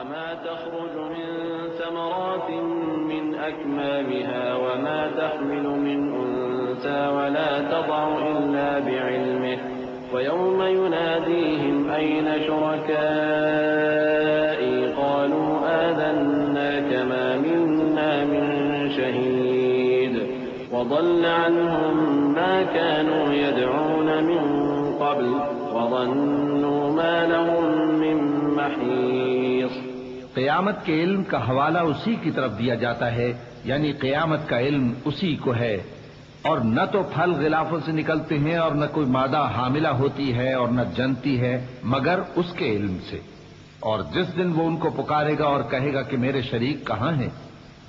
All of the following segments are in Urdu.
وما تخرج من ثمرات من أكمامها وما تحمل من أنثى ولا تضع إلا بعلمه ويوم يناديهم أين شركائي قالوا آذناك ما منا من شهيد وضل عنهم ما كانوا يدعون من قبل وظنوا ما لهم من محيص۔ قیامت کے علم کا حوالہ اسی کی طرف دیا جاتا ہے، یعنی قیامت کا علم اسی کو ہے، اور نہ تو پھل غلافوں سے نکلتے ہیں اور نہ کوئی مادہ حاملہ ہوتی ہے اور نہ جنتی ہے مگر اس کے علم سے۔ اور جس دن وہ ان کو پکارے گا اور کہے گا کہ میرے شریک کہاں ہیں،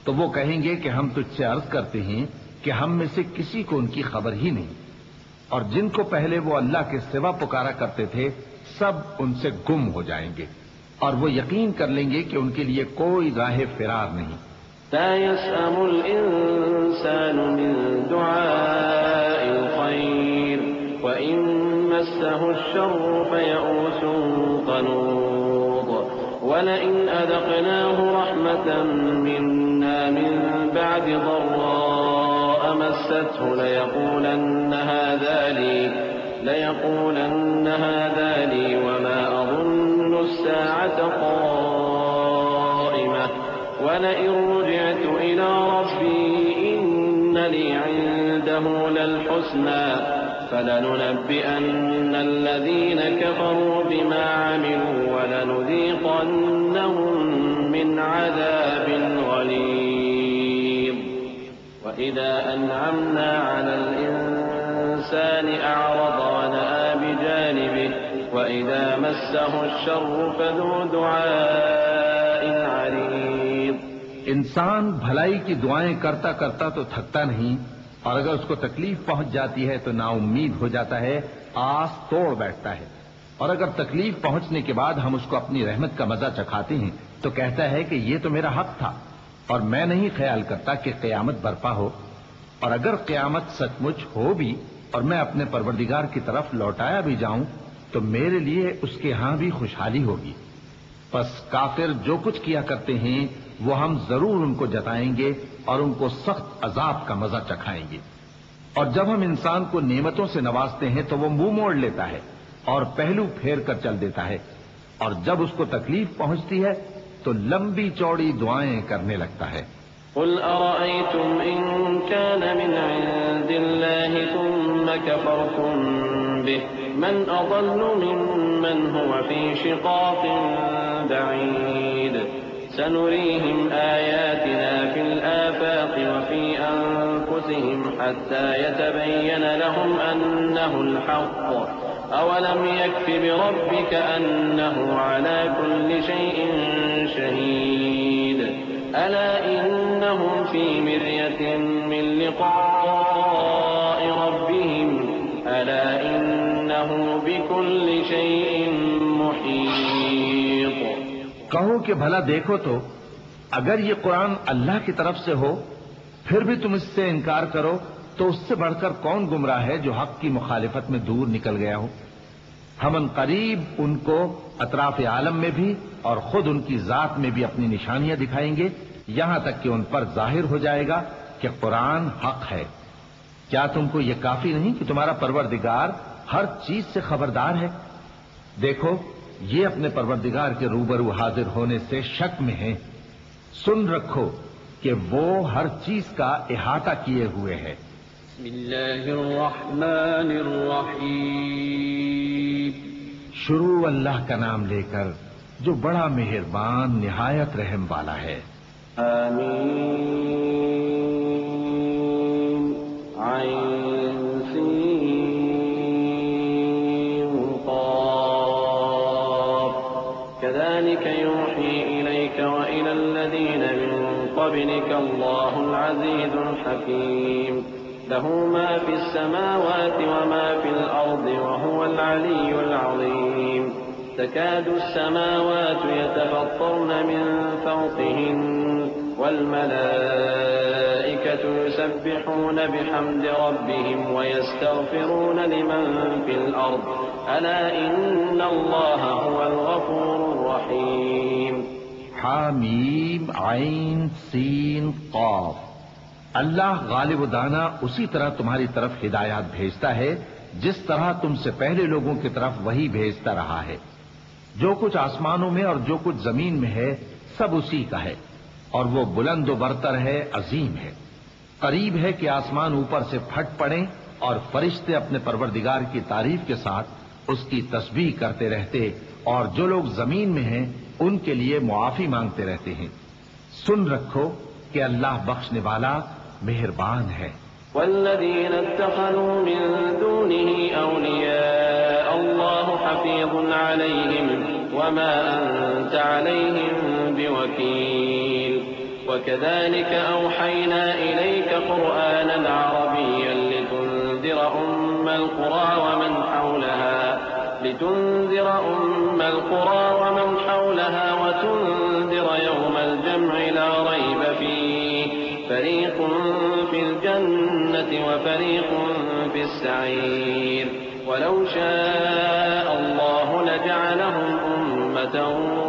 تو وہ کہیں گے کہ ہم تجھ سے عرض کرتے ہیں کہ ہم میں سے کسی کو ان کی خبر ہی نہیں، اور جن کو پہلے وہ اللہ کے سوا پکارا کرتے تھے سب ان سے گم ہو جائیں گے، اور وہ یقین کر لیں گے کہ ان کے لیے کوئی راہ فرار نہیں۔ لا يسأم الإنسان من دعاء الخير وإن مسه الشر فيئوس قنوط ولئن أذقناه رحمة منا من بعد ضراء مسته ليقولن هذا لي وما أظن الساعة قائمة ولئن رجعت إلى ربي إن لي عنده للحسنى فلننبئن الذين كفروا بما عملوا ولنذيقنهم من عذاب غليظ وإذا أنعمنا على الإنسان أعرض ونأى بجانبه وإذا مسه الشر فذو دعاء عريض۔ انسان بھلائی کی دعائیں کرتا کرتا تو تھکتا نہیں، اور اگر اس کو تکلیف پہنچ جاتی ہے تو نا امید ہو جاتا ہے، آس توڑ بیٹھتا ہے، اور اگر تکلیف پہنچنے کے بعد ہم اس کو اپنی رحمت کا مزہ چکھاتے ہیں تو کہتا ہے کہ یہ تو میرا حق تھا اور میں نہیں خیال کرتا کہ قیامت برپا ہو، اور اگر قیامت سچ مچ ہو بھی اور میں اپنے پروردگار کی طرف لوٹایا بھی جاؤں تو میرے لیے اس کے ہاں بھی خوشحالی ہوگی۔ پس کافر جو کچھ کیا کرتے ہیں وہ ہم ضرور ان کو جتائیں گے اور ان کو سخت عذاب کا مزہ چکھائیں گے۔ اور جب ہم انسان کو نعمتوں سے نوازتے ہیں تو وہ منہ موڑ لیتا ہے اور پہلو پھیر کر چل دیتا ہے، اور جب اس کو تکلیف پہنچتی ہے تو لمبی چوڑی دعائیں کرنے لگتا ہے۔ قل أرأيتم إن كان من عند الله ثم كفرتم به من أضل ممن هو في شقاق بعيد سنريهم آياتنا في الآفاق وفي أنفسهم حتى يتبين لهم أنه الحق أولم يكف بربك أنه على كل شيء شهيد ألا إنهم في مرية من لقاء ربهم ألا إنه بكل شيء محيط۔ کہو کہ بھلا دیکھو تو اگر یہ قرآن اللہ کی طرف سے ہو پھر بھی تم اس سے انکار کرو تو اس سے بڑھ کر کون گمراہ ہے جو حق کی مخالفت میں دور نکل گیا ہو۔ ہم ان قریب ان کو اطراف عالم میں بھی اور خود ان کی ذات میں بھی اپنی نشانیاں دکھائیں گے یہاں تک کہ ان پر ظاہر ہو جائے گا کہ قرآن حق ہے۔ کیا تم کو یہ کافی نہیں کہ تمہارا پروردگار ہر چیز سے خبردار ہے؟ دیکھو یہ اپنے پروردگار کے روبرو حاضر ہونے سے شک میں ہیں، سن رکھو کہ وہ ہر چیز کا احاطہ کیے ہوئے ہے۔ بسم اللہ الرحمن الرحیم۔ شروع اللہ کا نام لے کر جو بڑا مہربان نہایت رحم والا ہے۔ آمین۔ عین سین قاف كذلك يوحي إليك وإلى الذين من قبلك الله العزيز الحكيم له ما في السماوات وما في الأرض وهو العلي العظيم تكاد السماوات يتفطرن من فوقهن والملائكة يسبحون بحمد ربهم ويستغفرون لمن في الأرض ألا إن الله هو الغفور الرحيم۔ حامیم عین سین قاف۔ اللہ غالب و دانا اسی طرح تمہاری طرف ہدایات بھیجتا ہے جس طرح تم سے پہلے لوگوں کی طرف وہی بھیجتا رہا ہے۔ جو کچھ آسمانوں میں اور جو کچھ زمین میں ہے سب اسی کا ہے، اور وہ بلند و برتر ہے، عظیم ہے۔ قریب ہے کہ آسمان اوپر سے پھٹ پڑیں اور فرشتے اپنے پروردگار کی تعریف کے ساتھ اس کی تسبیح کرتے رہتے، اور جو لوگ زمین میں ہیں ان کے لیے معافی مانگتے رہتے ہیں۔ سن رکھو کہ اللہ بخشنے والا مہربان ہے۔ والذين اتخذوا من دونه أولياء الله حفيظ عليهم وما أنت عليهم بوكيل وكذلك أوحينا إليك قرآنا عربيا لتنذر أم القرى ومن حولها وتنذر يوم الجمع لا ريب فيه فريق في الجنة وفريق في السعير ولو شاء الله لجعلهم أمة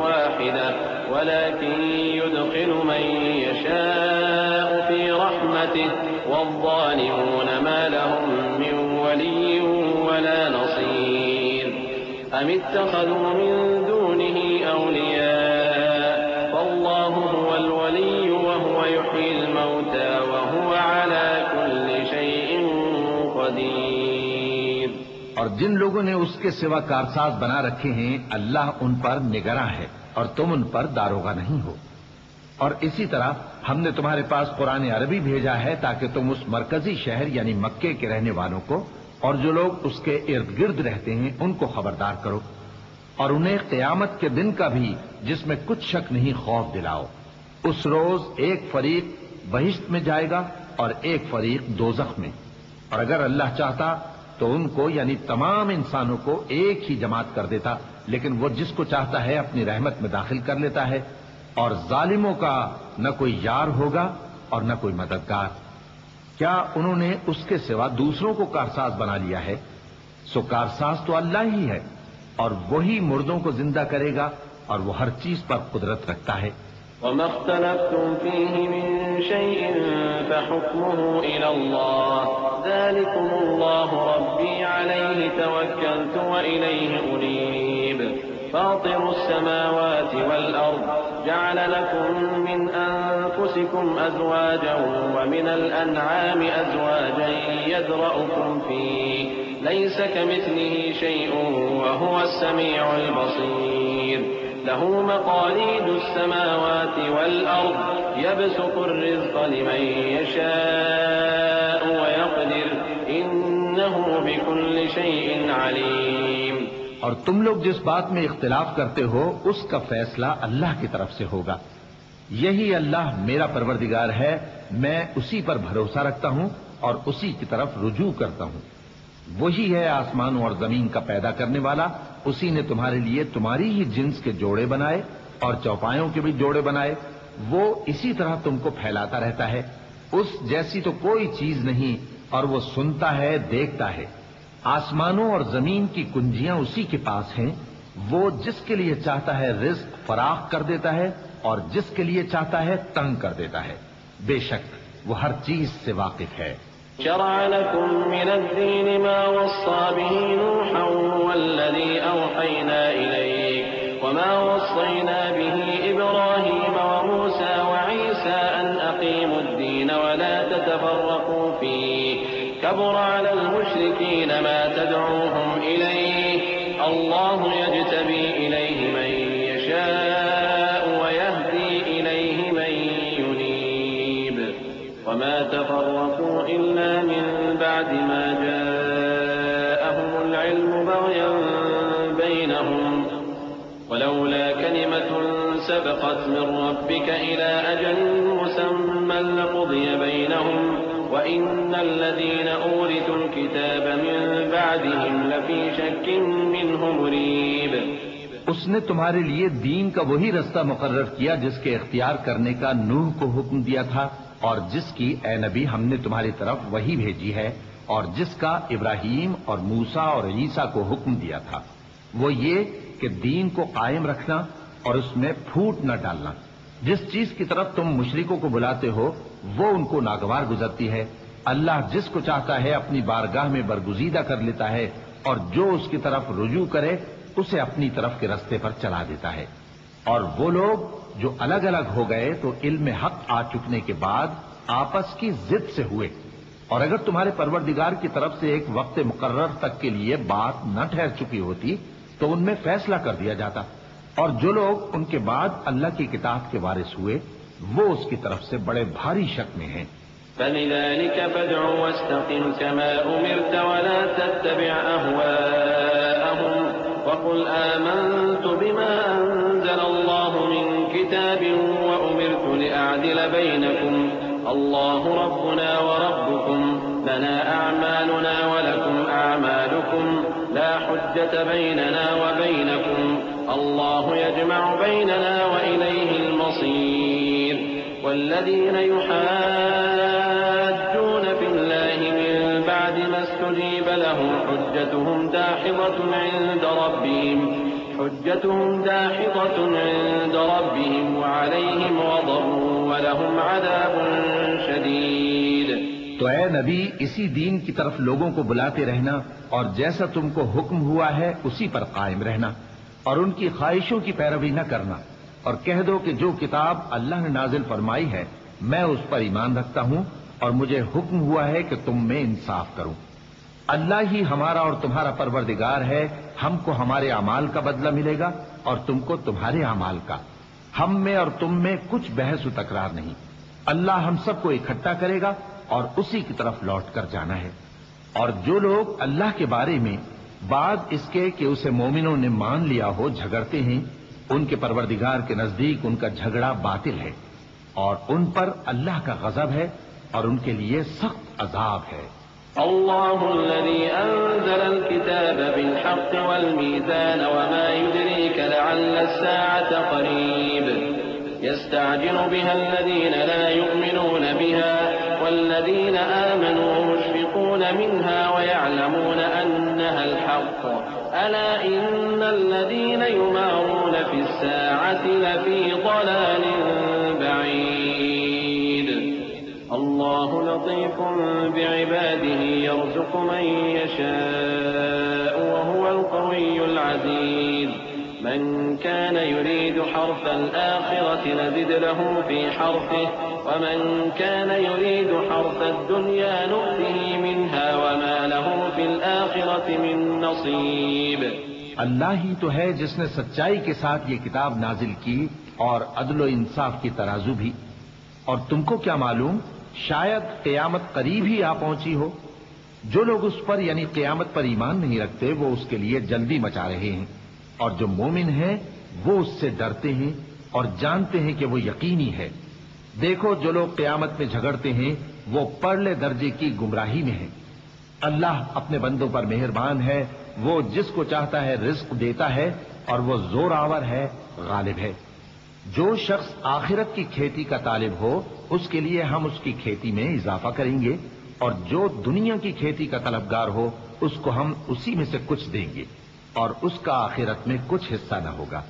واحدة ولكن يدخل من يشاء في رحمته والظالمون ما لهم من ولي ولا نصير أم اتخذوا من دونه أولياء فالله هو الولي وهو يحيي الموتى وهو على كل شيء قدير۔ اور جن لوگوں نے اس کے سوا کارساز بنا رکھے ہیں اللہ ان پر نگراں ہے اور تم ان پر داروغہ نہیں ہو۔ اور اسی طرح ہم نے تمہارے پاس قرآن عربی بھیجا ہے تاکہ تم اس مرکزی شہر یعنی مکے کے رہنے والوں کو اور جو لوگ اس کے ارد گرد رہتے ہیں ان کو خبردار کرو، اور انہیں قیامت کے دن کا بھی جس میں کچھ شک نہیں خوف دلاؤ۔ اس روز ایک فریق بہشت میں جائے گا اور ایک فریق دوزخ میں، اور اگر اللہ چاہتا تو ان کو یعنی تمام انسانوں کو ایک ہی جماعت کر دیتا، لیکن وہ جس کو چاہتا ہے اپنی رحمت میں داخل کر لیتا ہے، اور ظالموں کا نہ کوئی یار ہوگا اور نہ کوئی مددگار۔ کیا انہوں نے اس کے سوا دوسروں کو کارساز بنا لیا ہے؟ سو کارساز تو اللہ ہی ہے، اور وہی مردوں کو زندہ کرے گا، اور وہ ہر چیز پر قدرت رکھتا ہے۔ وما اختلفتم فيه من شيء فحكمه إلى الله ذلكم الله ربي عليه توكلت وإليه أنيب فاطر السماوات والأرض جعل لكم من أنفسكم أزواجا ومن الأنعام أزواجا يذرأكم فيه ليس كمثله شيء وهو السميع البصير له مقاليد السماوات والأرض يبسط الرزق لمن يشاء ويقدر إنه بكل شيء عليم۔ اور تم لوگ جس بات میں اختلاف کرتے ہو اس کا فیصلہ اللہ کی طرف سے ہوگا۔ یہی اللہ میرا پروردگار ہے، میں اسی پر بھروسہ رکھتا ہوں اور اسی کی طرف رجوع کرتا ہوں۔ وہی ہے آسمانوں اور زمین کا پیدا کرنے والا، اسی نے تمہارے لیے تمہاری ہی جنس کے جوڑے بنائے اور چوپایوں کے بھی جوڑے بنائے، وہ اسی طرح تم کو پھیلاتا رہتا ہے۔ اس جیسی تو کوئی چیز نہیں، اور وہ سنتا ہے، دیکھتا ہے۔ آسمانوں اور زمین کی کنجیاں اسی کے پاس ہیں، وہ جس کے لیے چاہتا ہے رزق فراخ کر دیتا ہے اور جس کے لیے چاہتا ہے تنگ کر دیتا ہے۔ بے شک وہ ہر چیز سے واقف ہے۔ شرع لكم من الدين ما وصى به نوحا والذي أوحينا إليك وما وصينا به إبراهيم وموسى وعيسى أن أقيموا الدين ولا تتفرقوا فيه كبر على المشركين ما تدعوهم إليه الله يجتبي إليه من يشاء ويهدي إليه من ينيب وما تفرقوا إلا من بعد ما جاءهم العلم بغيا بينهم ولولا كلمة سبقت من ربك إلى أجل مسمى لقضي بينهم وَإِنَّ الَّذِينَ أُورِثُوا الْكِتَابَ مِنْ بَعْدِهِمْ لَفِي شَكٍّ مِّنْهُ مُرِيبٍ۔ اس نے تمہارے لیے دین کا وہی رستہ مقرر کیا جس کے اختیار کرنے کا نوح کو حکم دیا تھا، اور جس کی اے نبی ہم نے تمہاری طرف وہی بھیجی ہے، اور جس کا ابراہیم اور موسیٰ اور عیسیٰ کو حکم دیا تھا، وہ یہ کہ دین کو قائم رکھنا اور اس میں پھوٹ نہ ڈالنا. جس چیز کی طرف تم مشرکوں کو بلاتے ہو وہ ان کو ناگوار گزرتی ہے. اللہ جس کو چاہتا ہے اپنی بارگاہ میں برگزیدہ کر لیتا ہے اور جو اس کی طرف رجوع کرے اسے اپنی طرف کے رستے پر چلا دیتا ہے. اور وہ لوگ جو الگ الگ ہو گئے تو علم حق آ چکنے کے بعد آپس کی ضد سے ہوئے. اور اگر تمہارے پروردگار کی طرف سے ایک وقت مقرر تک کے لیے بات نہ ٹھہر چکی ہوتی تو ان میں فیصلہ کر دیا جاتا. اور جو لوگ ان کے بعد اللہ کی کتاب کے وارث ہوئے وہ اس کی طرف سے بڑے بھاری شک میں ہیں. فلذلك فادع واستقم كما أمرت ولا تتبع أهواءهم وقل آمنت بما أنزل الله من كتاب وأمرت لأعدل بينكم الله ربنا وربكم لنا أعمالنا ولكم أعمالكم لا حجة بيننا وبينكم الله يجمع بيننا وإليه المصير. والذين يحاجون في الله من بعد ما استجيب له حجتهم داحضة عند ربهم وعليهم غضب ولهم عذاب شديد. تو اے نبی اسی دین کی طرف لوگوں کو بلاتے رہنا اور جیسا تم کو حکم ہوا ہے اسی پر قائم رہنا اور ان کی خواہشوں کی پیروی نہ کرنا. اور کہہ دو کہ جو کتاب اللہ نے نازل فرمائی ہے میں اس پر ایمان رکھتا ہوں اور مجھے حکم ہوا ہے کہ تم میں انصاف کروں. اللہ ہی ہمارا اور تمہارا پروردگار ہے. ہم کو ہمارے اعمال کا بدلہ ملے گا اور تم کو تمہارے اعمال کا. ہم میں اور تم میں کچھ بحث و تکرار نہیں. اللہ ہم سب کو اکٹھا کرے گا اور اسی کی طرف لوٹ کر جانا ہے. اور جو لوگ اللہ کے بارے میں بعد اس کے کہ اسے مومنوں نے مان لیا ہو جھگڑتے ہیں ان کے پروردگار کے نزدیک ان کا جھگڑا باطل ہے اور ان پر اللہ کا غضب ہے اور ان کے لیے سخت عذاب ہے. الله الذي أنزل الكتاب بالحق والميزان وما يدريك لعل الساعة قريب يستعجل بها الذين لا يؤمنون بها والذين آمنوا مشفقون منها ويعلمون أنها الحق ألا إن الذين يمارون في الساعة لفي ضلال بعيد. الله لطيف بعباده يرزق من يشاء وهو القوي العزيز. من كان يريد حرث الآخرة نزد له في حرثه ومن كان يريد حرث الدنيا نؤته منها وما له في الآخرة من نصيب. اللہ ہی تو ہے جس نے سچائی کے ساتھ یہ کتاب نازل کی اور عدل و انصاف کی ترازو بھی. اور تم کو کیا معلوم شاید قیامت قریب ہی آ پہنچی ہو. جو لوگ اس پر یعنی قیامت پر ایمان نہیں رکھتے وہ اس کے لیے جلدی مچا رہے ہیں اور جو مومن ہیں وہ اس سے ڈرتے ہیں اور جانتے ہیں کہ وہ یقینی ہے. دیکھو جو لوگ قیامت میں جھگڑتے ہیں وہ پرلے درجے کی گمراہی میں ہیں. اللہ اپنے بندوں پر مہربان ہے. وہ جس کو چاہتا ہے رزق دیتا ہے اور وہ زور آور ہے غالب ہے. جو شخص آخرت کی کھیتی کا طالب ہو اس کے لیے ہم اس کی کھیتی میں اضافہ کریں گے اور جو دنیا کی کھیتی کا طلبگار ہو اس کو ہم اسی میں سے کچھ دیں گے اور اس کا آخرت میں کچھ حصہ نہ ہوگا.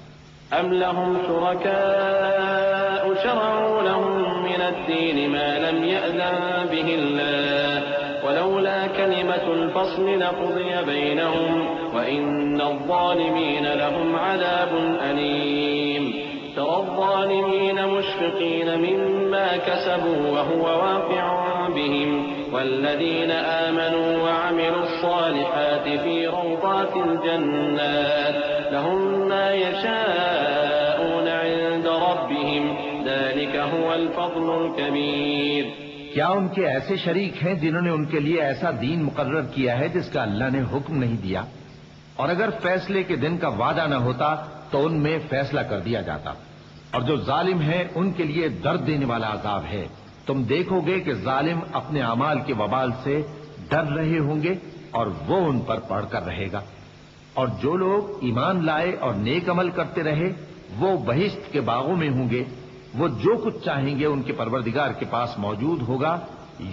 ام لهم شركاء شرعوا لهم من الدين ما لم يأذن به الله ولولا كلمة الفصل لقضي بينهم وإن الظالمين لهم عذاب أليم. ترى الظالمين مشفقين مما كسبوا وهو واقع بهم والذين آمنوا وعملوا الصالحات في روضات الجنات لهم ما يشاءون عند ربهم ذلك هو الفضل الكبير. کیا ان کے ایسے شریک ہیں جنہوں نے ان کے لیے ایسا دین مقرر کیا ہے جس کا اللہ نے حکم نہیں دیا؟ اور اگر فیصلے کے دن کا وعدہ نہ ہوتا تو ان میں فیصلہ کر دیا جاتا. اور جو ظالم ہیں ان کے لیے درد دینے والا عذاب ہے. تم دیکھو گے کہ ظالم اپنے اعمال کے وبال سے ڈر رہے ہوں گے اور وہ ان پر پڑھ کر رہے گا. اور جو لوگ ایمان لائے اور نیک عمل کرتے رہے وہ بہشت کے باغوں میں ہوں گے. وہ جو کچھ چاہیں گے ان کے پروردگار کے پاس موجود ہوگا.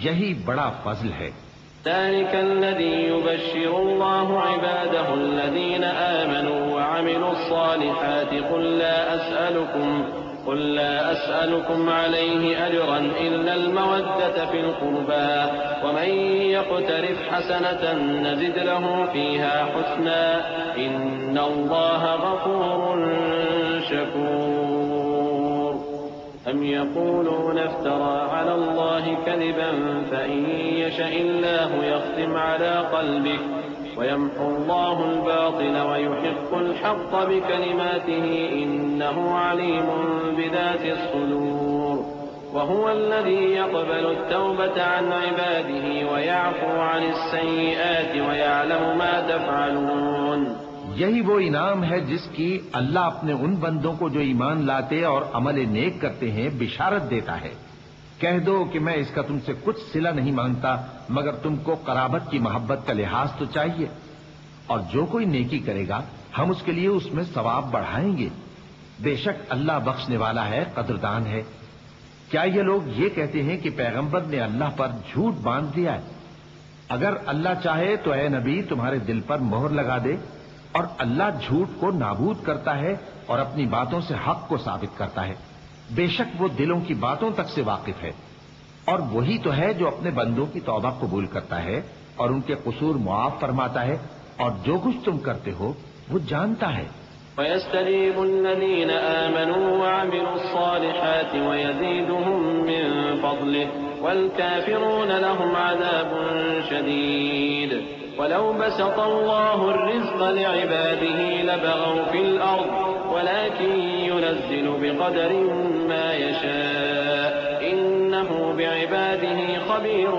یہی بڑا فضل ہے. ذلك الذي يبشر الله عباده الذين آمنوا وعملوا الصالحات قل لا أسألكم عليه أجرا إلا المودة في القربى ومن يقترف حسنة نزد له فيها حسنا إن الله غفور شكور أم يقولون افترى على الله كذبا فإن يشأ الله يختم على قلبك ويمحو الله الباطل ويحق الحق بكلماته إنه عليم بذات الصدور وهو الذي يقبل التوبة عن عباده ويعفو عن السيئات ويعلم ما تفعلون. یہی وہ انعام ہے جس کی اللہ اپنے ان بندوں کو جو ایمان لاتے اور عمل نیک کرتے ہیں بشارت دیتا ہے. کہہ دو کہ میں اس کا تم سے کچھ صلہ نہیں مانگتا مگر تم کو قرابت کی محبت کا لحاظ تو چاہیے، اور جو کوئی نیکی کرے گا ہم اس کے لیے اس میں ثواب بڑھائیں گے. بے شک اللہ بخشنے والا ہے، قدردان ہے. کیا یہ لوگ یہ کہتے ہیں کہ پیغمبر نے اللہ پر جھوٹ باندھ دیا ہے؟ اگر اللہ چاہے تو اے نبی تمہارے دل پر مہر لگا دے، اور اللہ جھوٹ کو نابود کرتا ہے اور اپنی باتوں سے حق کو ثابت کرتا ہے. بے شک وہ دلوں کی باتوں تک سے واقف ہے، اور وہی تو ہے جو اپنے بندوں کی توبہ قبول کرتا ہے اور ان کے قصور معاف فرماتا ہے، اور جو کچھ تم کرتے ہو وہ جانتا ہے. وَيَسْتَجِيبُ الَّذِينَ آمَنُوا وَعَمِلُوا الصَّالِحَاتِ وَيَزِيدُهُم مِّن فَضْلِهِ وَالْكَافِرُونَ لَهُمْ عَذَابٌ شَدِيدٌ. وَلَوْ بَسَطَ اللَّهُ الرِّزْقَ لِعِبَادِهِ لَبَغَوْا فِي الْأَرْضِ وَلَكِن يُنَزِّلُ بِقَدَرٍ مَّا يَشَاءُ إِنَّهُ بِعِبَادِهِ خَبِيرٌ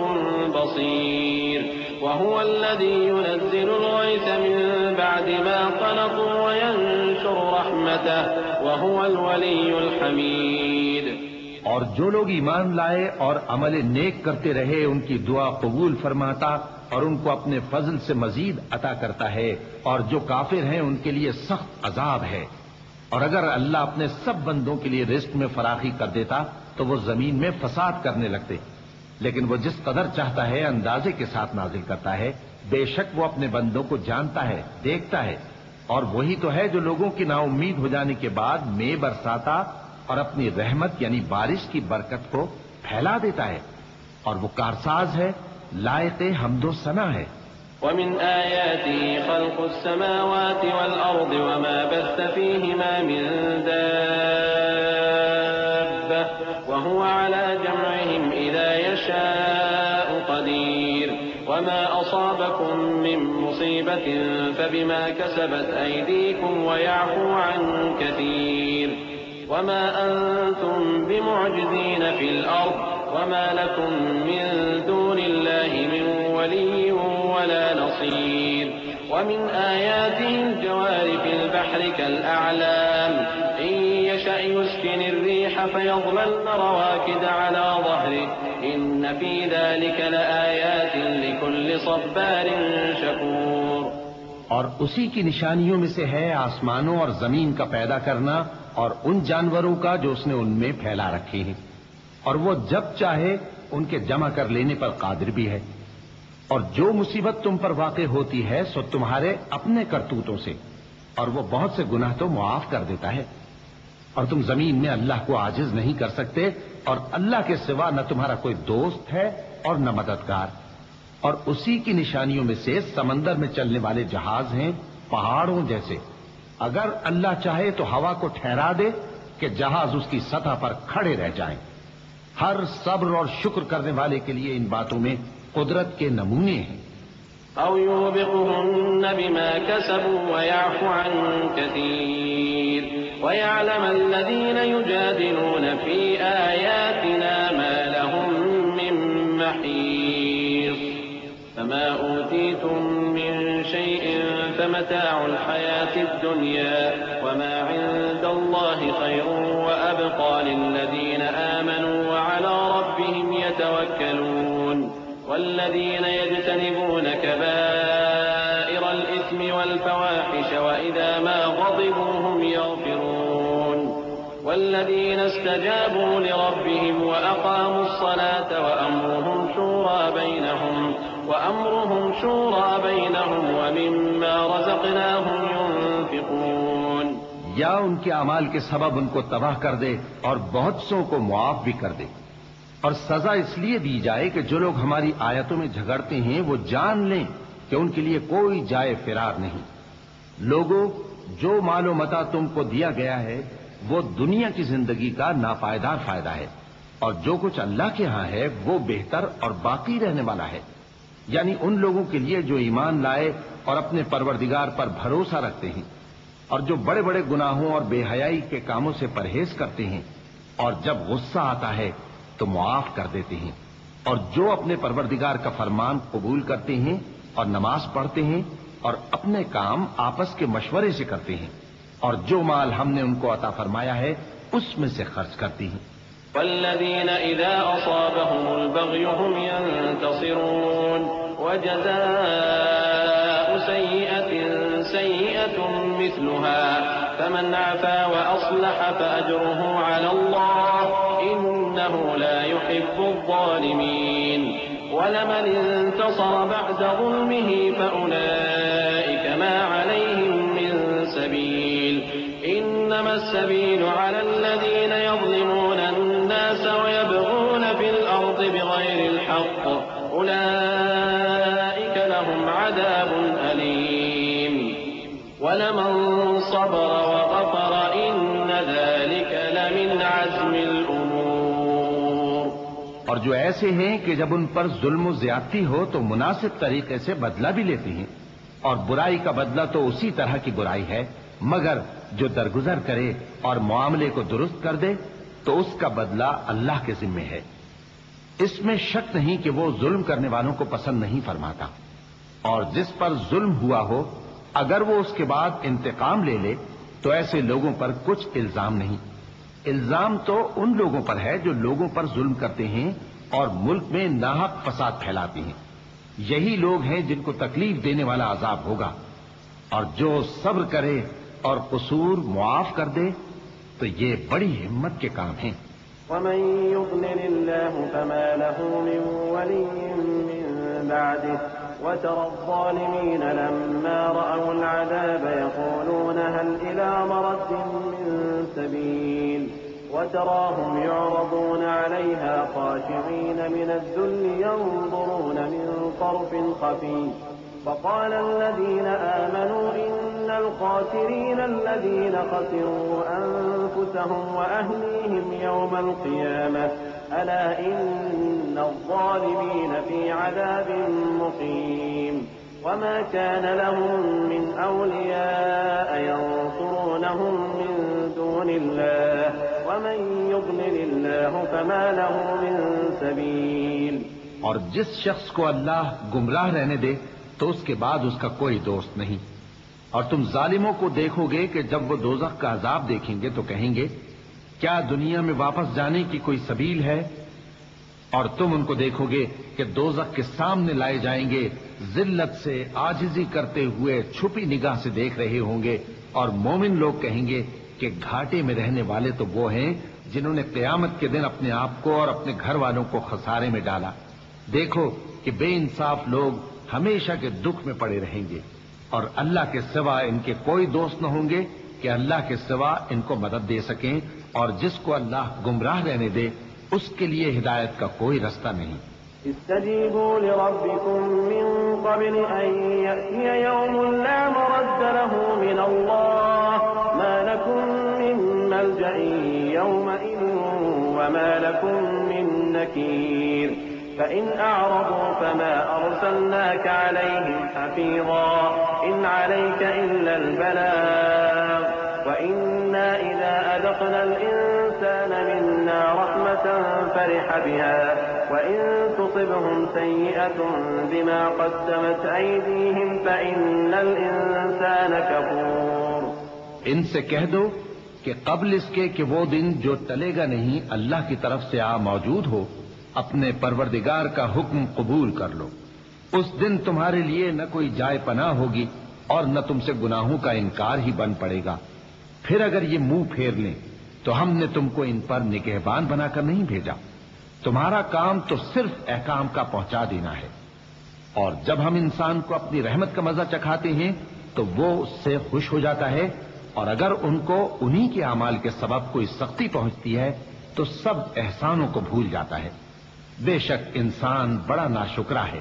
بَصِيرٌ. وَهُوَ الَّذِي يُنَزِّلُ الْغَيْثَ مِن بَعْدِ مَا قَنَطُوا وَيَنشُرُ رَحْمَتَهُ وَهُوَ الْوَلِيُّ الْحَمِيدُ. اور جو لوگ ایمان لائے اور عمل نیک کرتے رہے ان کی دعا قبول فرماتا اور ان کو اپنے فضل سے مزید عطا کرتا ہے، اور جو کافر ہیں ان کے لیے سخت عذاب ہے. اور اگر اللہ اپنے سب بندوں کے لیے رزق میں فراخی کر دیتا تو وہ زمین میں فساد کرنے لگتے، لیکن وہ جس قدر چاہتا ہے اندازے کے ساتھ نازل کرتا ہے. بے شک وہ اپنے بندوں کو جانتا ہے، دیکھتا ہے. اور وہی تو ہے جو لوگوں کی نا امید ہو جانے کے بعد میں برساتا اور اپنی رحمت یعنی بارش کی برکت کو پھیلا دیتا ہے، اور وہ کارساز ہے، لائق حمد و ثنا ہے. ومن آياته خلق السماوات والأرض وما بث فيهما من دابة وهو على جمعهم إذا يشاء قدير. وما أصابكم من مصيبة فبما كسبت أيديكم ويعفو عن كثير. وما أنتم بمعجزين في الأرض وما لكم من دون الله من ولي ولا نصير. ومن آياته الجوار في البحر كالأعلام إن يشأ يسكن الريح فيظللن رواكد على ظهره إن في ذلك لآيات لكل صبار شكور. اور اسی کی نشانیوں میں سے ہے آسمانوں اور زمین کا پیدا کرنا اور ان جانوروں کا جو اس نے ان میں پھیلا رکھے ہیں، اور وہ جب چاہے ان کے جمع کر لینے پر قادر بھی ہے. اور جو مصیبت تم پر واقع ہوتی ہے سو تمہارے اپنے کرتوتوں سے، اور وہ بہت سے گناہ تو معاف کر دیتا ہے. اور تم زمین میں اللہ کو عاجز نہیں کر سکتے، اور اللہ کے سوا نہ تمہارا کوئی دوست ہے اور نہ مددگار. اور اسی کی نشانیوں میں سے سمندر میں چلنے والے جہاز ہیں پہاڑوں جیسے. اگر اللہ چاہے تو ہوا کو ٹھہرا دے کہ جہاز اس کی سطح پر کھڑے رہ جائیں. ہر صبر اور شکر کرنے والے کے لیے ان باتوں میں قدرت کے نمونے ہیں. أو يوبقهن بما كسبوا ويعفو عن كثير ويعلم الذين يجادلون في آياتنا ما لهم من محيص. فما أوتيتم من شيء فمتاع الحياة الدنيا وما عند الله خير وأبقى للذين آمنوا وعلى ربهم يتوكلون. والذين يجتنبون كبائر الإثم والفواحش وإذا ما غضبوا هم يغفرون. والذين استجابوا لربهم وأقاموا الصلاة وأمرهم شورى بينهم وأمرهم شورى بينهم ومما رزقناهم ينفقون. یا ان کے اعمال کے سبب ان کو تباہ کر دے اور بہت سو کو معاف بھی کر دے. اور سزا اس لیے دی جائے کہ جو لوگ ہماری آیتوں میں جھگڑتے ہیں وہ جان لیں کہ ان کے لیے کوئی جائے فرار نہیں. لوگوں، جو مال و متاع تم کو دیا گیا ہے وہ دنیا کی زندگی کا ناپائیدار فائدہ ہے، اور جو کچھ اللہ کے ہاں ہے وہ بہتر اور باقی رہنے والا ہے. یعنی ان لوگوں کے لیے جو ایمان لائے اور اپنے پروردگار پر بھروسہ رکھتے ہیں، اور جو بڑے بڑے گناہوں اور بے حیائی کے کاموں سے پرہیز کرتے ہیں، اور جب غصہ آتا ہے تو معاف کر دیتے ہیں، اور جو اپنے پروردگار کا فرمان قبول کرتے ہیں اور نماز پڑھتے ہیں اور اپنے کام آپس کے مشورے سے کرتے ہیں، اور جو مال ہم نے ان کو عطا فرمایا ہے اس میں سے خرچ کرتی ہیں. والذين إذا أصابهم البغي هم ينتصرون. وجزاء سيئة سيئة مثلها فمن عفا وأصلح فأجره على الله إنه لا يحب الظالمين. ولمن انتصر بعد ظلمه فأولئك ما عليهم من سبيل. إنما السبيل على الذين يظلمون الناس ويبغون في الأرض بغير الحق أولئك لهم عذاب أليم. ولمن صبر وغفر إن ذلك لمن عزم الأمور. اور جو ایسے ہیں کہ جب ان پر ظلم و زیادتی ہو تو مناسب طریقے سے بدلہ بھی لیتے ہیں، اور برائی کا بدلہ تو اسی طرح کی برائی ہے، مگر جو درگزر کرے اور معاملے کو درست کر دے تو اس کا بدلہ اللہ کے ذمے ہے. اس میں شک نہیں کہ وہ ظلم کرنے والوں کو پسند نہیں فرماتا. اور جس پر ظلم ہوا ہو اگر وہ اس کے بعد انتقام لے لے تو ایسے لوگوں پر کچھ الزام نہیں. الزام تو ان لوگوں پر ہے جو لوگوں پر ظلم کرتے ہیں اور ملک میں ناحق فساد پھیلاتے ہیں. یہی لوگ ہیں جن کو تکلیف دینے والا عذاب ہوگا. اور جو صبر کرے اور قصور معاف کر دے تو یہ بڑی ہمت کے کام ہیں. ومن يضلل الله فما له من ولي من بعده وترى الظالمين لما رأوا العذاب يقولون هل إلى مرد من سبيل. وتراهم يعرضون عليها خاشعين من الذل ينظرون من طرف خفي. فقال الذين آمنوا إن الخاسرين الذين خسروا أنفسهم وأهليهم يوم القيامة ألا إن الظالمين في عذاب مقيم. وما كان لهم من أولياء ينصرونهم من دون الله ومن يضلل الله فما له من سبيل. اور جس شخص کو اللہ گمراہ رہنے دے تو اس کے بعد اس کا کوئی دوست نہیں. اور تم ظالموں کو دیکھو گے کہ جب وہ دوزخ کا عذاب دیکھیں گے تو کہیں گے کیا دنیا میں واپس جانے کی کوئی سبیل ہے؟ اور تم ان کو دیکھو گے کہ دوزخ کے سامنے لائے جائیں گے، ذلت سے عاجزی کرتے ہوئے چھپی نگاہ سے دیکھ رہے ہوں گے. اور مومن لوگ کہیں گے کہ گھاٹے میں رہنے والے تو وہ ہیں جنہوں نے قیامت کے دن اپنے آپ کو اور اپنے گھر والوں کو خسارے میں ڈالا. دیکھو کہ بے انصاف لوگ ہمیشہ کے دکھ میں پڑے رہیں گے، اور اللہ کے سوا ان کے کوئی دوست نہ ہوں گے کہ اللہ کے سوا ان کو مدد دے سکیں. اور جس کو اللہ گمراہ رہنے دے اس کے لیے ہدایت کا کوئی رستہ نہیں. استجیبوا لربکم من قبل ان یأتی یوم لا مرد له من اللہ ما لکم من ملجأ یومئذ وما لکم من نکیر. فإن أعرضوا فما أرسلناك عليهم حفيظا إن عليك إلا البلاغ وإنا إذا أذقنا الإنسان منا رحمة فرح بها وإن تصبهم سيئة بما قدمت أيديهم فإن الإنسان كفور. ان سے کہہ دو کہ قبل اس کے کہ وہ دن جو ٹلے گا نہیں اللہ کی طرف سے آ موجود ہو اپنے پروردگار کا حکم قبول کر لو. اس دن تمہارے لیے نہ کوئی جائے پناہ ہوگی اور نہ تم سے گناہوں کا انکار ہی بن پڑے گا. پھر اگر یہ منہ پھیر لیں تو ہم نے تم کو ان پر نگہبان بنا کر نہیں بھیجا. تمہارا کام تو صرف احکام کا پہنچا دینا ہے. اور جب ہم انسان کو اپنی رحمت کا مزہ چکھاتے ہیں تو وہ اس سے خوش ہو جاتا ہے، اور اگر ان کو انہی کے اعمال کے سبب کوئی سختی پہنچتی ہے تو سب احسانوں کو بھول جاتا ہے۔ بے شک انسان بڑا ناشکرا ہے۔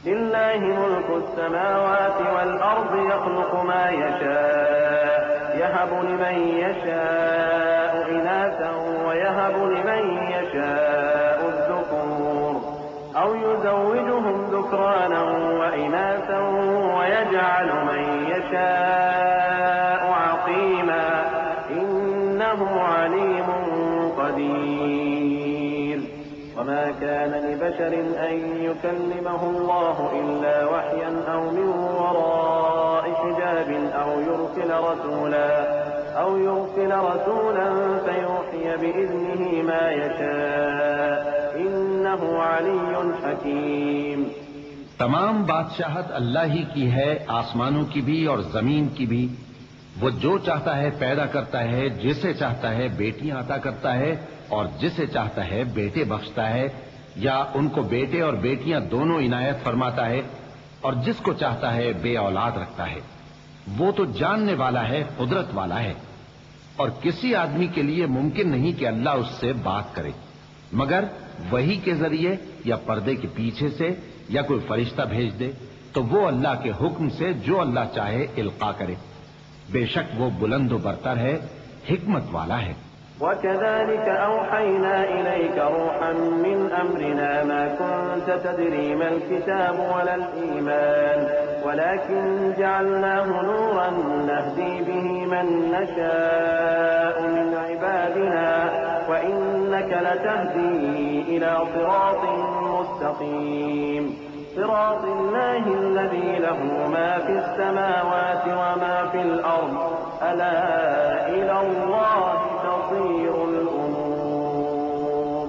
لله ملك السماوات والأرض يخلق ما يشاء يهب لمن يشاء إناثا ويهب لمن يشاء الذكور أو يزوجهم ذكرانا وإناثا ويجعل من يشاء عقيما إنه عليم قدير وما كان لبشر أن يكلمه الله إلا وحيا أو من وراء حجاب أو يرسل رسولا فيوحي بإذنه ما يشاء إنه علي حكيم۔ تمام بادشاہت اللہ ہی کی ہے، آسمانوں کی بھی اور زمین کی بھی۔ وہ جو چاہتا ہے پیدا کرتا ہے، جسے چاہتا ہے بیٹیاں عطا کرتا ہے اور جسے چاہتا ہے بیٹے بخشتا ہے، یا ان کو بیٹے اور بیٹیاں دونوں عنایت فرماتا ہے، اور جس کو چاہتا ہے بے اولاد رکھتا ہے۔ وہ تو جاننے والا ہے، قدرت والا ہے، اور کسی آدمی کے لیے ممکن نہیں کہ اللہ اس سے بات کرے مگر وحی کے ذریعے یا پردے کے پیچھے سے یا کوئی فرشتہ بھیج دے، تو وہ اللہ کے حکم سے جو اللہ چاہے القا کرے۔ بے شک وہ بلند و برتر ہے، حکمت والا ہے۔ وكذلك أوحينا إليك روحا من أمرنا ما كنت تدري ما الكتاب ولا الإيمان ولكن جعلناه نورا نهدي به من نشاء من عبادنا وإنك لتهدي إلى صراط مستقيم صراط الله الذي له ما في السماوات وما في الأرض ألا إلى الله تصير الأمور۔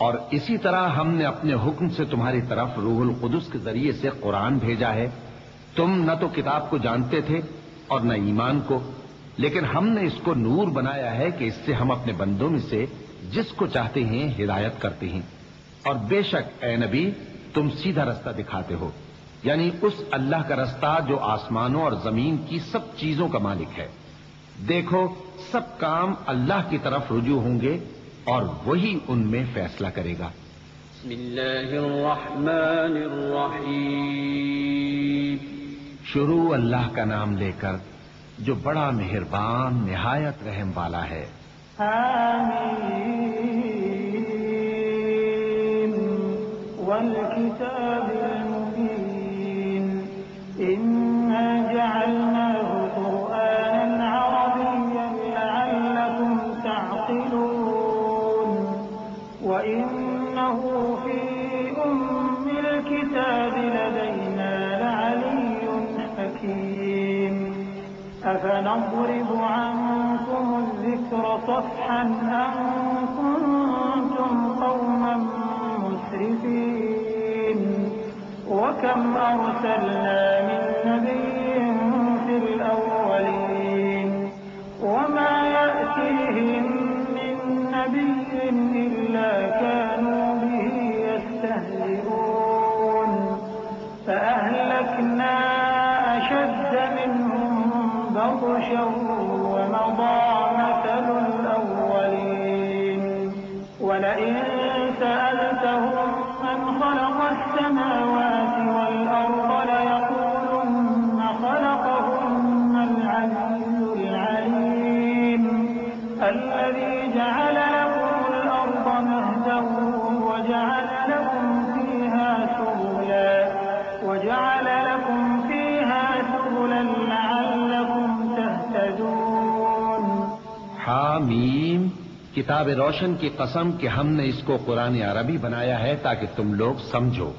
اور اسی طرح ہم نے اپنے حکم سے تمہاری طرف روح القدس کے ذریعے سے قرآن بھیجا ہے۔ تم نہ تو کتاب کو جانتے تھے اور نہ ایمان کو، لیکن ہم نے اس کو نور بنایا ہے کہ اس سے ہم اپنے بندوں میں سے جس کو چاہتے ہیں ہدایت کرتے ہیں۔ اور بے شک اے نبی تم سیدھا رستہ دکھاتے ہو، یعنی اس اللہ کا رستہ جو آسمانوں اور زمین کی سب چیزوں کا مالک ہے۔ دیکھو سب کام اللہ کی طرف رجوع ہوں گے اور وہی ان میں فیصلہ کرے گا۔ بسم اللہ الرحمن الرحیم۔ شروع اللہ کا نام لے کر جو بڑا مہربان نہایت رحم والا ہے۔ والكتاب المبين إنا جعلناه قرآنا عربيا لعلكم تعقلون وإنه في أم الكتاب لدينا لعلي حكيم أفنضرب عنكم الذكر صفحا أن كنتم قوما مسرفين وكم أرسلنا من نبي في الأولين وما يأتيهم من نبي إلا كانوا به يستهزئون فأهلكنا أشد منهم بطشا ومضى مثل الأولين ولئن سألتهم من خلق السماوات والأرض ليقولن خلقهن العزيز العليم الذي جعل لكم الأرض مهدا وجعل لكم فيها سبلا لعلكم تهتدون۔ حامیم، کتاب روشن کی قسم کہ ہم نے اس کو قرآن عربی بنایا ہے تاکہ تم لوگ سمجھو،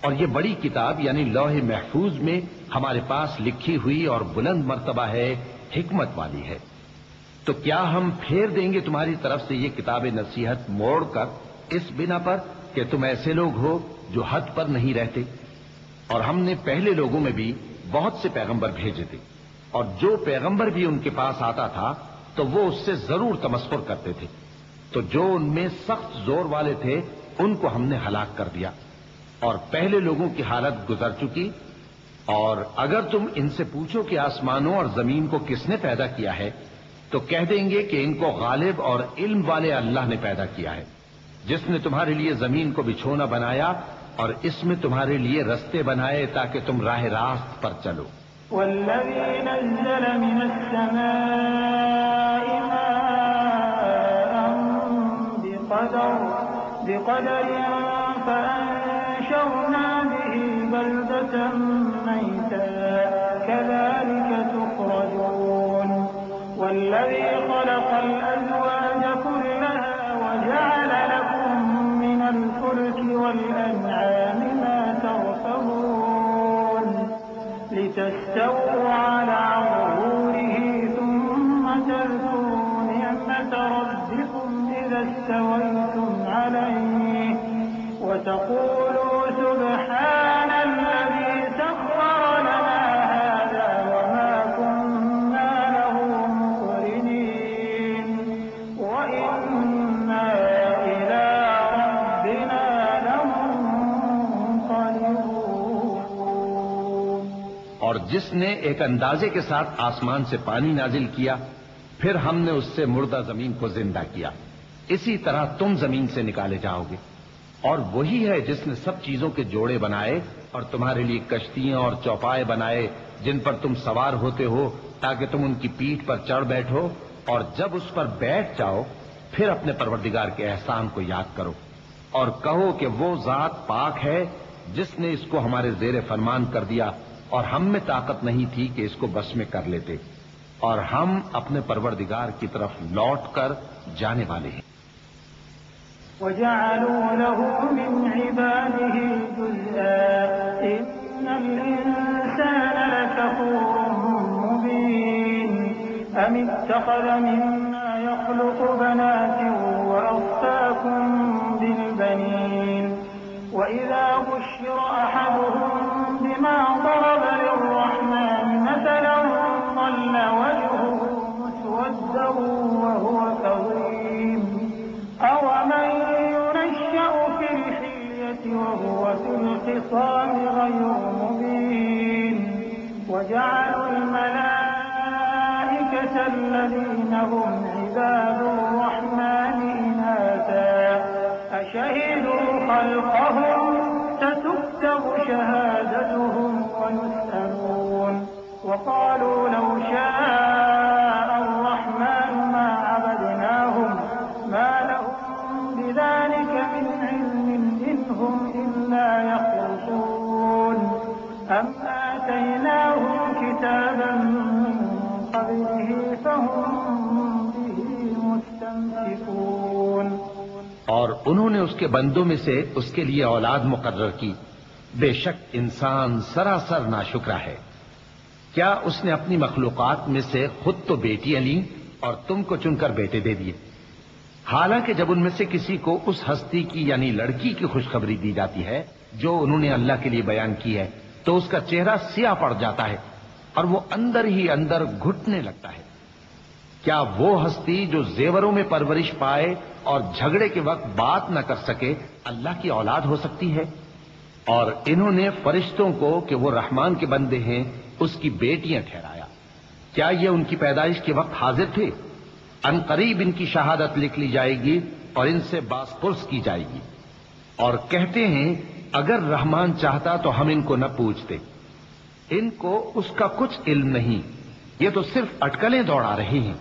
اور یہ بڑی کتاب یعنی لوح محفوظ میں ہمارے پاس لکھی ہوئی اور بلند مرتبہ ہے، حکمت والی ہے۔ تو کیا ہم پھیر دیں گے تمہاری طرف سے یہ کتاب نصیحت موڑ کر اس بنا پر کہ تم ایسے لوگ ہو جو حد پر نہیں رہتے؟ اور ہم نے پہلے لوگوں میں بھی بہت سے پیغمبر بھیجے تھے، اور جو پیغمبر بھی ان کے پاس آتا تھا تو وہ اس سے ضرور تمسخر کرتے تھے، تو جو ان میں سخت زور والے تھے ان کو ہم نے ہلاک کر دیا۔ اور پہلے لوگوں کی حالت گزر چکی. اور اگر تم ان سے پوچھو کہ آسمانوں اور زمین کو کس نے پیدا کیا ہے تو کہہ دیں گے کہ ان کو غالب اور علم والے اللہ نے پیدا کیا ہے، جس نے تمہارے لیے زمین کو بچھونا بنایا اور اس میں تمہارے لیے رستے بنائے تاکہ تم راہ راست پر چلو. والذي نزل من السماء ماء بقدر فأنشرنا به بلدة ميتا كذلك تخرجون. والذي خلق الأزواج كلها وجعل لكم من الفلك والأنعام ما تركبون لتستووا على ظهوره ثم تذكروا نعمة ربكم إذا استويتم عليه وتقولوا سبحان الذي سخر لنا هذا وما كنا له مقرنين وإنا إلى ربنا لمنقلبون. اور جس نے ایک اندازے کے ساتھ آسمان سے پانی نازل کیا پھر ہم نے اس سے مردہ زمین کو زندہ کیا، اسی طرح تم زمین سے نکالے جاؤ گے. اور وہی ہے جس نے سب چیزوں کے جوڑے بنائے اور تمہارے لیے کشتیاں اور چوپائے بنائے جن پر تم سوار ہوتے ہو تاکہ تم ان کی پیٹھ پر چڑھ بیٹھو، اور جب اس پر بیٹھ جاؤ پھر اپنے پروردگار کے احسان کو یاد کرو اور کہو کہ وہ ذات پاک ہے جس نے اس کو ہمارے زیر فرمان کر دیا اور ہم میں طاقت نہیں تھی کہ اس کو بس میں کر لیتے، اور ہم اپنے پروردگار کی طرف لوٹ کر جانے والے ہیں. وجعلوا له من عباده جزءا إن الإنسان لكفور مبين. أم اتخذ مما يخلق بنات وأصفاكم بالبنين وإذا بشر أحدهم بما ضرب للرحمن مثلا ظل وجهه مسودا وهو كظيم. أومن ينشأ في الحلية وهو في الخصام غير مبين. وجعلوا الملائكة الذين هم عباد الرحمن إناثا أشهدوا خلقهم ستكتب شهادتهم ويسألون. وقالوا لو شاء الرحمن ما عبدناهم ما لهم بذلك من علم إن هم إلا يخرصون. أم آتيناهم كتابا من قبله فهم به مستمسكون. اور انہوں نے اس کے بندوں میں سے اس کے لیے اولاد مقرر کی. بے شک انسان سراسر ناشکرا ہے. کیا اس نے اپنی مخلوقات میں سے خود تو بیٹیاں لیں اور تم کو چن کر بیٹے دے دیے، حالانکہ جب ان میں سے کسی کو اس ہستی کی یعنی لڑکی کی خوشخبری دی جاتی ہے جو انہوں نے اللہ کے لیے بیان کی ہے تو اس کا چہرہ سیاہ پڑ جاتا ہے اور وہ اندر ہی اندر گھٹنے لگتا ہے. کیا وہ ہستی جو زیوروں میں پرورش پائے اور جھگڑے کے وقت بات نہ کر سکے اللہ کی اولاد ہو سکتی ہے؟ اور انہوں نے فرشتوں کو کہ وہ رحمان کے بندے ہیں اس کی بیٹیاں ٹھہرایا. کیا یہ ان کی پیدائش کے وقت حاضر تھے؟ ان قریب ان کی شہادت لکھ لی جائے گی اور ان سے باز پرس کی جائے گی. اور کہتے ہیں اگر رحمان چاہتا تو ہم ان کو نہ پوچھتے. ان کو اس کا کچھ علم نہیں، یہ تو صرف اٹکلیں دوڑا رہے ہیں.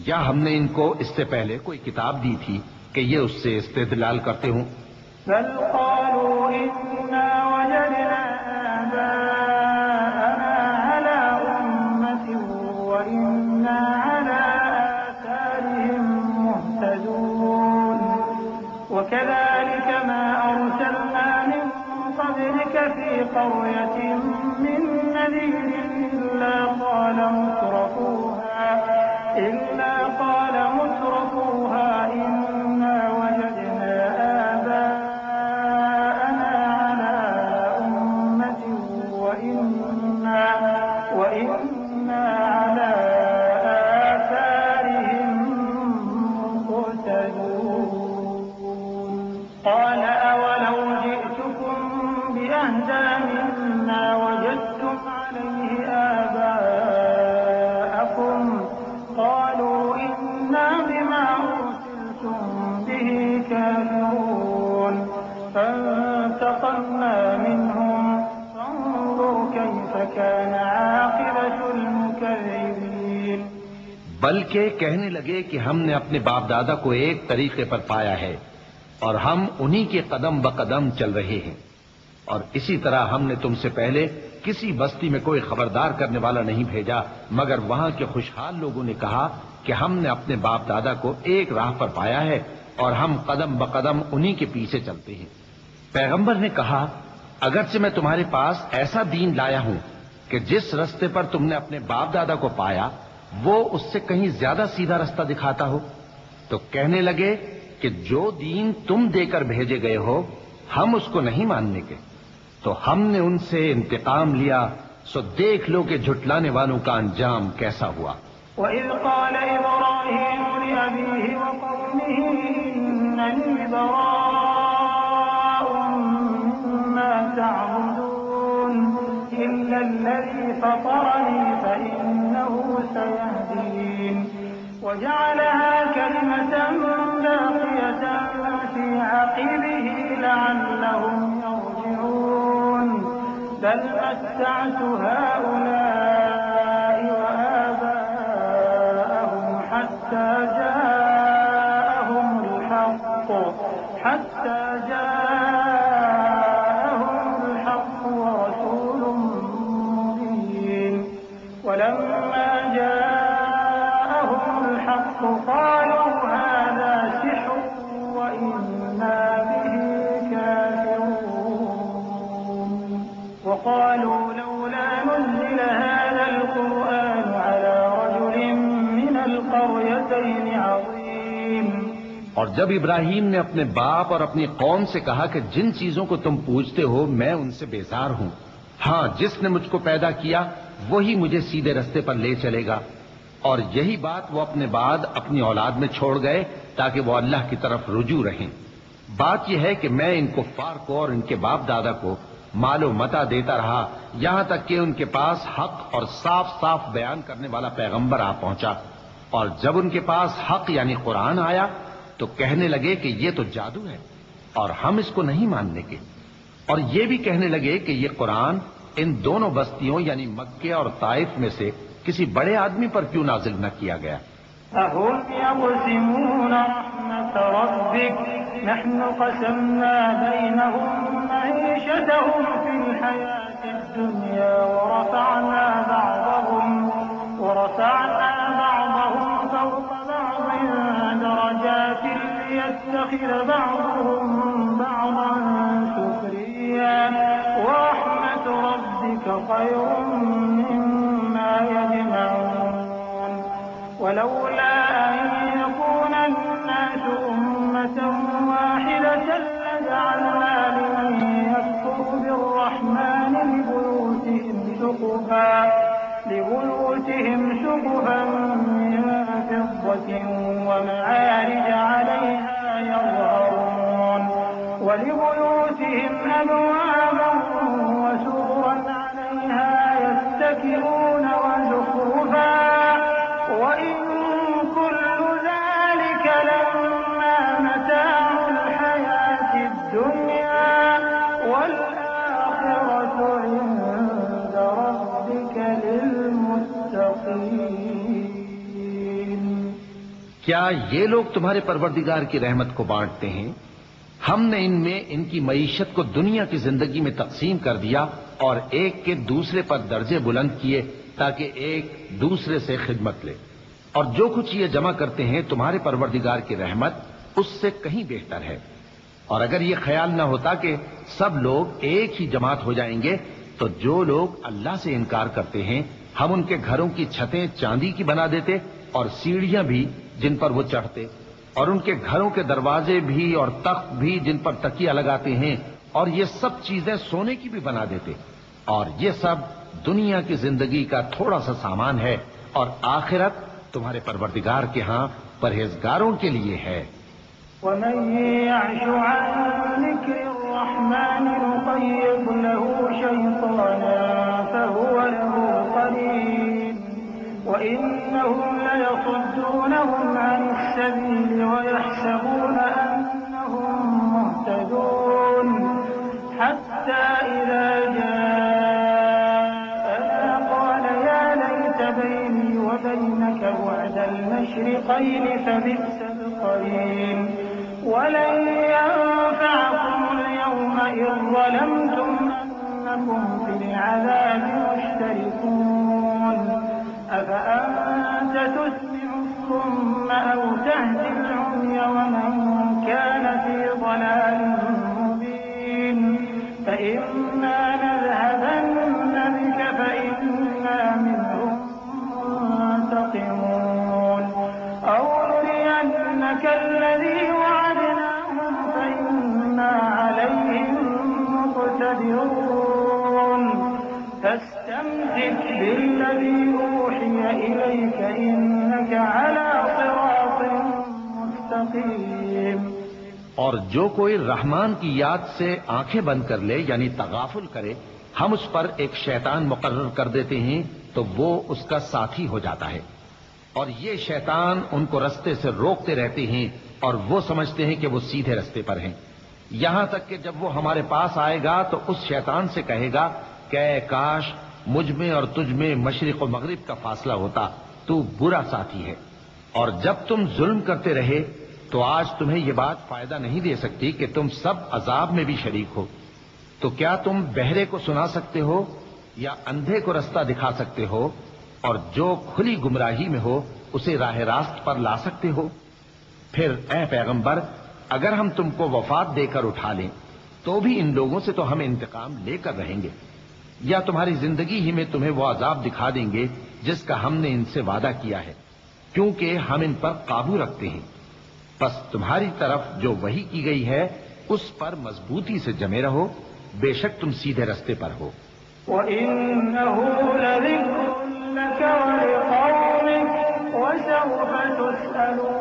یا ہم نے ان کو اس سے پہلے کوئی کتاب دی تھی کہ یہ اس سے استدلال کرتے ہوں؟ بل قالوا إنا وجدنا آباءنا على أمة وإنا على آثارهم مهتدون. وكذلك ما أرسلنا من قبلك في قرية من نذير إلا قال مترفوها إنا وجدنا آباءنا على بلکہ کہنے لگے کہ ہم نے اپنے باپ دادا کو ایک طریقے پر پایا ہے اور ہم انہی کے قدم بقدم چل رہے ہیں، اور اسی طرح ہم نے تم سے پہلے کسی بستی میں کوئی خبردار کرنے والا نہیں بھیجا مگر وہاں کے خوشحال لوگوں نے کہا کہ ہم نے اپنے باپ دادا کو ایک راہ پر پایا ہے اور ہم قدم بقدم انہی کے پیچھے چلتے ہیں۔ پیغمبر نے کہا اگرچہ میں تمہارے پاس ایسا دین لایا ہوں کہ جس رستے پر تم نے اپنے باپ دادا کو پایا وہ اس سے کہیں زیادہ سیدھا رستہ دکھاتا ہو، تو کہنے لگے کہ جو دین تم دے کر بھیجے گئے ہو ہم اس کو نہیں ماننے کے، تو ہم نے ان سے انتقام لیا، سو دیکھ لو کہ جھٹلانے والوں کا انجام کیسا ہوا۔ وَإِذْ قَالَ إِبْرَاهِيمُ لِأَبِيهِ وَقَوْمِهِ إِنَّنِي بَرَاءٌ مِّمَّا تَعْبُدُونَ إِلَّا الَّذِي فَطَرَنِي فَإِنَّهُ سَيَهْدِينِ وَجَعَلَهَا كَلِمَةً بَاقِيَةً فِي عَقِبِهِ لَعَلَّهُمْ يَرْجِعُونَ بَلْ مَتَّعْتُ هَٰؤُلَاءِ وَآبَاءَهُمْ حَتَّىٰ جَاءَهُمُ الْحَقُّ وَرَسُولٌ مُّبِينٌ وَلَمَّا جَاءَهُمُ الْحَقُّ قَالُوا هَٰذَا سِحْرٌ وَإِنَّا بِهِ كَافِرُونَ وَقَالُوا لَوْلَا نُزِّلَ هَٰذَا الْقُرْآنُ عَلَىٰ رَجُلٍ مِّنَ الْقَرْيَتَيْنِ عَظِيمٍ۔ اور جب ابراہیم نے اپنے باپ اور اپنی قوم سے کہا کہ جن چیزوں کو تم پوجتے ہو میں ان سے بیزار ہوں، ہاں جس نے مجھ کو پیدا کیا وہی مجھے سیدھے رستے پر لے چلے گا، اور یہی بات وہ اپنے بعد اپنی اولاد میں چھوڑ گئے تاکہ وہ اللہ کی طرف رجوع رہیں۔ بات یہ ہے کہ میں ان کفار کو اور ان کے باپ دادا کو مال و متاع دیتا رہا یہاں تک کہ ان کے پاس حق اور صاف صاف بیان کرنے والا پیغمبر آ پہنچا، اور جب ان کے پاس حق یعنی قرآن آیا تو کہنے لگے کہ یہ تو جادو ہے اور ہم اس کو نہیں ماننے کے، اور یہ بھی کہنے لگے کہ یہ قرآن ان دونوں بستیوں یعنی مکے اور طائف میں سے کسی بڑے آدمی پر کیوں نازل نہ کیا گیا؟ أَهُمْ يَقْسِمُونَ رَحْمَةَ رَبِّكَ نَحْنُ قَسَمْنَا بَيْنَهُم مَّعِيشَتَهُمْ فِي الْحَيَاةِ الدُّنْيَا وَرَفَعْنَا بَعْضَهُمْ فَوْقَ بَعْضٍ دَرَجَاتٍ لِّيَتَّخِذَ بَعْضُهُم بَعْضًا سُخْرِيًّا وَرَحْمَةُ رَبِّكَ خَيْرٌ مِّمَّا يَجْمَعُونَ وَلَوْلَا أَن يَكُونَ النَّاسُ أُمَّةً وَاحِدَةً لَّجَعَلْنَا لِمَن يَكْفُرُ بِالرَّحْمَٰنِ لِبُيُوتِهِمْ سُقُفًا مِّن فِضَّةٍ وَمَعَارِجَ عَلَيْهَا يَظْهَرُونَ وَلِبُيُوتِهِمْ أَبْوَابًا وَسُرُرًا عَلَيْهَا يَتَّكِئُونَ وَزُخْرُفًا وَإِن كُلُّ ذَٰلِكَ لَمَّا مَتَاعُ الْحَيَاةِ الدُّنْيَا وَالْآخِرَةُ عِندَ رَبِّكَ لِلْمُتَّقِينَ۔ کیا یہ لوگ تمہارے پروردگار کی رحمت کو بانٹتے ہیں؟ ہم نے ان میں ان کی معیشت کو دنیا کی زندگی میں تقسیم کر دیا اور ایک کے دوسرے پر درجے بلند کیے تاکہ ایک دوسرے سے خدمت لے، اور جو کچھ یہ جمع کرتے ہیں تمہارے پروردگار کی رحمت اس سے کہیں بہتر ہے۔ اور اگر یہ خیال نہ ہوتا کہ سب لوگ ایک ہی جماعت ہو جائیں گے تو جو لوگ اللہ سے انکار کرتے ہیں ہم ان کے گھروں کی چھتیں چاندی کی بنا دیتے اور سیڑھیاں بھی جن پر وہ چڑھتے، اور ان کے گھروں کے دروازے بھی اور تخت بھی جن پر تکیہ لگاتے ہیں، اور یہ سب چیزیں سونے کی بھی بنا دیتے، اور یہ سب دنیا کی زندگی کا تھوڑا سا سامان ہے، اور آخرت تمہارے پروردگار کے ہاں پرہیزگاروں کے لیے ہے۔ وَمَن يَعْشُ عَن ذِكْرِ الرَّحْمَٰنِ نُقَيِّضْ لَهُ شَيْطَانًا فَهُوَ لَهُ قَرِينٌ وَإِنَّهُمْ لَيَصُدُّونَهُمْ عَنِ السَّبِيلِ وَيَحْسَبُونَ أَنَّهُم مُّهْتَدُونَ حَتَّىٰ إِذَا جَاءَنَا قَالَ يَا لَيْتَ بَيْنِي وَبَيْنَكَ بُعْدَ المشرقين فبئس القرين ولن ينفعكم اليوم إذ ظلمتم أنكم في العذاب مشتركون أفأنت تسمع الصم أو تهدي العمي ومن كان في ضلال مبين فإما نذهبن بك فإنا منهم منتقمون أو نرينك الذي وعدناهم فإنا عليهم مقتدرون فاستمسك بالذي أوحي إليك إنك على صراط مستقيم۔ اور جو کوئی رحمان کی یاد سے آنکھیں بند کر لے یعنی تغافل کرے، ہم اس پر ایک شیطان مقرر کر دیتے ہیں تو وہ اس کا ساتھی ہو جاتا ہے، اور یہ شیطان ان کو رستے سے روکتے رہتے ہیں اور وہ سمجھتے ہیں کہ وہ سیدھے رستے پر ہیں، یہاں تک کہ جب وہ ہمارے پاس آئے گا تو اس شیطان سے کہے گا کہ اے کاش مجھ میں اور تجھ میں مشرق و مغرب کا فاصلہ ہوتا، تو برا ساتھی ہے۔ اور جب تم ظلم کرتے رہے تو آج تمہیں یہ بات فائدہ نہیں دے سکتی کہ تم سب عذاب میں بھی شریک ہو، تو کیا تم بہرے کو سنا سکتے ہو یا اندھے کو رستہ دکھا سکتے ہو، اور جو کھلی گمراہی میں ہو اسے راہ راست پر لا سکتے ہو؟ پھر اے پیغمبر، اگر ہم تم کو وفات دے کر اٹھا لیں تو بھی ان لوگوں سے تو ہم انتقام لے کر رہیں گے، یا تمہاری زندگی ہی میں تمہیں وہ عذاب دکھا دیں گے جس کا ہم نے ان سے وعدہ کیا ہے، کیونکہ ہم ان پر قابو رکھتے ہیں۔ بس تمہاری طرف جو وحی کی گئی ہے اس پر مضبوطی سے جمے رہو، بے شک تم سیدھے رستے پر ہو۔ وَإِنَّهُ لَذِكْرٌ لَكَ وَلِقَوْمِكَ وَسَوْفَ تُسْأَلُونَ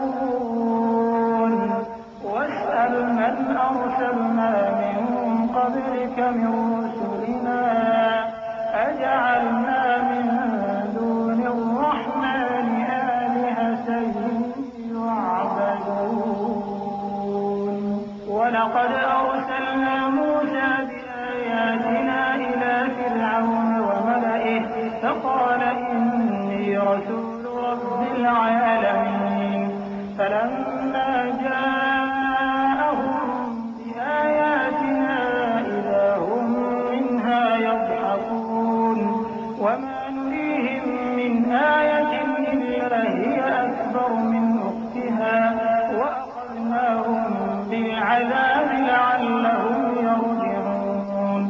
وَاسْأَلْ مَنْ أَرْسَلْنَا مِن قَبْلِكَ مِن رُّسُلِنَا أَجَعَلْنَا مِن دُونِ الرَّحْمَٰنِ آلِهَةً يُعْبَدُونَ وَلَقَدْ أَرْسَلْنَا مُوسَىٰ بِآيَاتِنَا إِلَىٰ فِرْعَوْنَ وَمَلَئِهِ فَقَالَ إِنِّي رَسُولُ رَبِّ الْعَالَمِينَ فَلَمَّا جَاءَهُم بِآيَاتِنَا إِذَا هُم مِّنْهَا يَضْحَكُونَ وَمَا نُرِيهِم مِّنْ آيَةٍ إِلَّا هِيَ أَكْبَرُ مِنْ أُخْتِهَا وَأَخَذْنَاهُم بِالْعَذَابِ لَعَلَّهُمْ يَرْجِعُونَ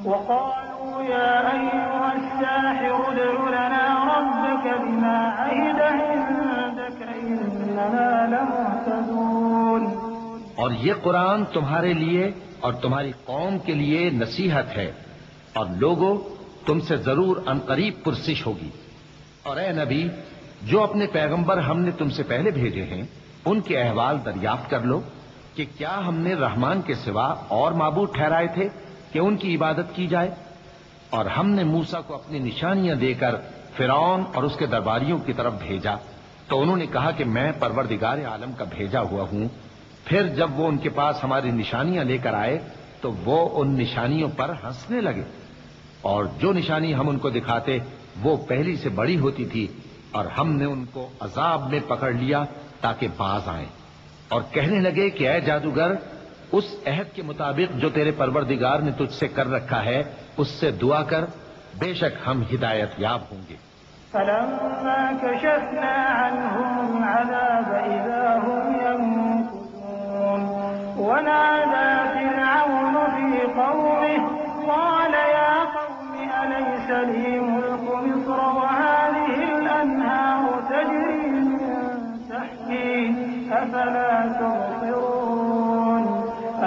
وَقَالُوا يَا أَيُّهَ السَّاحِرُ ادْعُ لَنَا رَبَّكَ بِمَا عَهِدَ عِندَكَ إِنَّنَا لَمُهْتَدُونَ۔ اور یہ قرآن تمہارے لیے اور تمہاری قوم کے لیے نصیحت ہے، اور لوگوں تم سے ضرور عنقریب پرسش ہوگی۔ اور اے نبی، جو اپنے پیغمبر ہم نے تم سے پہلے بھیجے ہیں ان کے احوال دریافت کر لو کہ کیا ہم نے رحمان کے سوا اور معبود ٹھہرائے تھے کہ ان کی عبادت کی جائے؟ اور ہم نے موسیٰ کو اپنی نشانیاں دے کر فرعون اور اس کے درباریوں کی طرف بھیجا تو انہوں نے کہا کہ میں پروردگار عالم کا بھیجا ہوا ہوں۔ پھر جب وہ ان کے پاس ہماری نشانیاں لے کر آئے تو وہ ان نشانیوں پر ہنسنے لگے، اور جو نشانی ہم ان کو دکھاتے وہ پہلی سے بڑی ہوتی تھی، اور ہم نے ان کو عذاب میں پکڑ لیا تاکہ باز آئیں، اور کہنے لگے کہ اے جادوگر، اس عہد کے مطابق جو تیرے پروردگار نے تجھ سے کر رکھا ہے اس سے دعا کر، بے شک ہم ہدایت یاب ہوں گے۔ فَلَمَّا كَشَفْنَا عَنْهُمُ الْعَذَابَ إِذَا هُمْ يَنكُثُونَ وَنَادَىٰ فِرْعَوْنُ فِي قَوْمِهِ قَالَ يَا قَوْمِ أَلَيْسَ لِي مُلْكُ مِصْرَ وَهَٰذِهِ الْأَنْهَارُ تَجْرِي مِن تَحْتِي أَفَلَا تُبْصِرُونَ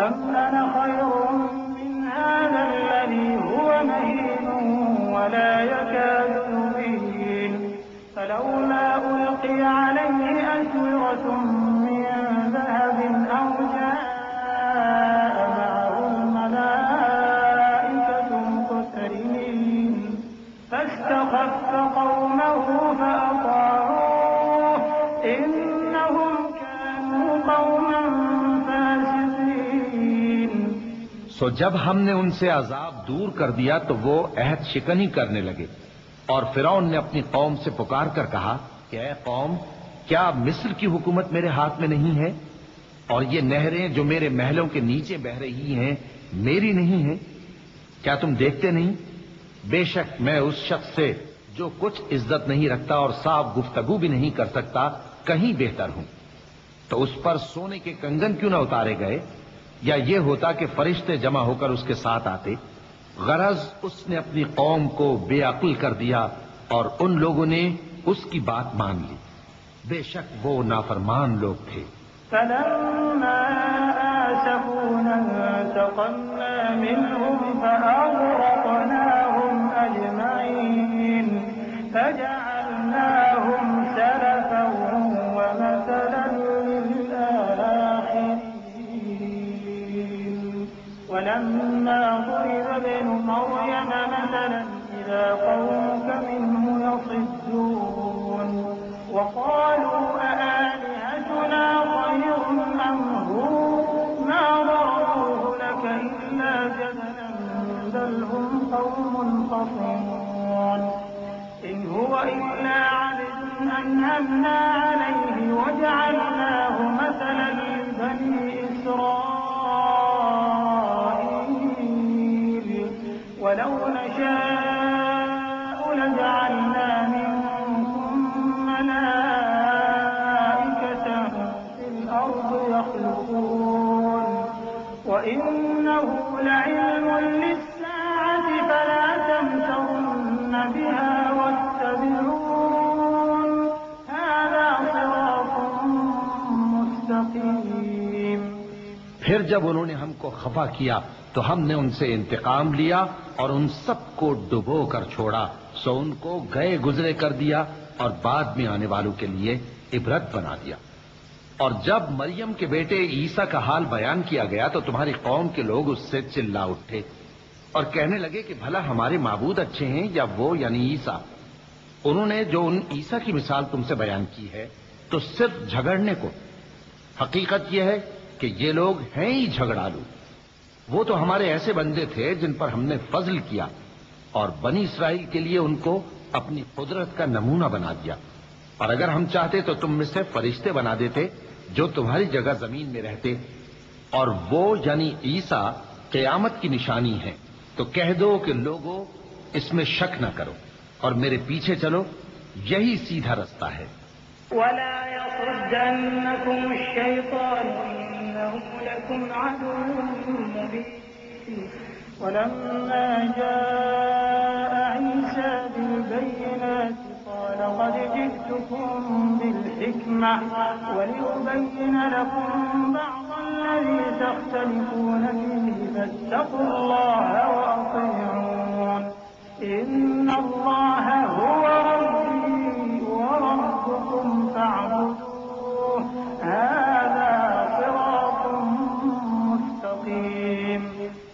أَمْ أَنَا خَيْرٌ مِّنْ هَٰذَا الَّذِي هُوَ مَهِينٌ وَلَا يَكَادُ يُبِينُ فَلَوْلَا أُلْقِيَ عَلَيْهِ أَسْوِرَةٌ مِّن ذَهَبٍ أَوْ جَاءَ مَعَهُ الْمَلَائِكَةُ مُقْتَرِنِينَ فَاسْتَخَفَّ قَوْمَهُ فَأَطَاعُوهُ إِنَّهُمْ كَانُوا قَوْمًا فَاسِقِينَ۔ سو جب ہم نے ان سے عذاب دور کر دیا تو وہ عہد شکنی کرنے لگے، اور فرعون نے اپنی قوم سے پکار کر کہا کہ اے قوم، کیا مصر کی حکومت میرے ہاتھ میں نہیں ہے؟ اور یہ نہریں جو میرے محلوں کے نیچے بہ رہی ہیں میری نہیں ہیں؟ کیا تم دیکھتے نہیں؟ بے شک میں اس شخص سے جو کچھ عزت نہیں رکھتا اور صاف گفتگو بھی نہیں کر سکتا کہیں بہتر ہوں۔ تو اس پر سونے کے کنگن کیوں نہ اتارے گئے، یا یہ ہوتا کہ فرشتے جمع ہو کر اس کے ساتھ آتے؟ غرض اس نے اپنی قوم کو بے عقل کر دیا اور ان لوگوں نے اس کی بات مان لی، بے شک وہ نافرمان لوگ تھے۔ فلما آسفونا انتقمنا منهم فأغرقناهم أجمعين فجعلناهم سلفا ومثلا للآخرين ولما ضرب ابن مريم مثلا إذا قومك منه يصدون وقالوا أآلهتنا خير أم هو ما ضربوه لك إلا جدلا بل هم قوم خصمون إن هو إلا عبد أنعمنا عليه وجعلناه مثلا لبني إسرائيل ولو نشاء لجعلنا منكم ملائكة في الأرض يخلقون وإنه لعلم للساعة فلا تمترن بها واتبعون هذا صراط مستقيم۔ پھر جب انہوں نے ہم کو خفا کیا تو ہم نے ان سے انتقام لیا اور ان سب کو ڈبو کر چھوڑا، سو ان کو گئے گزرے کر دیا اور بعد میں آنے والوں کے لیے عبرت بنا دیا۔ اور جب مریم کے بیٹے عیسیٰ کا حال بیان کیا گیا تو تمہاری قوم کے لوگ اس سے چلا اٹھے اور کہنے لگے کہ بھلا ہمارے معبود اچھے ہیں یا وہ یعنی عیسیٰ؟ انہوں نے جو ان عیسیٰ کی مثال تم سے بیان کی ہے تو صرف جھگڑنے کو، حقیقت یہ ہے کہ یہ لوگ ہیں ہی جھگڑالو۔ وہ تو ہمارے ایسے بندے تھے جن پر ہم نے فضل کیا اور بنی اسرائیل کے لیے ان کو اپنی قدرت کا نمونہ بنا دیا، اور اگر ہم چاہتے تو تم میں سے فرشتے بنا دیتے جو تمہاری جگہ زمین میں رہتے، اور وہ یعنی عیسیٰ قیامت کی نشانی ہے۔ تو کہہ دو کہ لوگوں اس میں شک نہ کرو اور میرے پیچھے چلو، یہی سیدھا رستہ ہے۔ ولا يصدنكم الشيطان إنه لكم عدو مبين ولما جاء عيسى بالبينات قال قد جئتكم بالحكمة ولأبين لكم بعض الذي تختلفون فيه فاتقوا الله وأطيعون إن الله هو ربي وربكم فاعبدوه هذا صراط مستقيم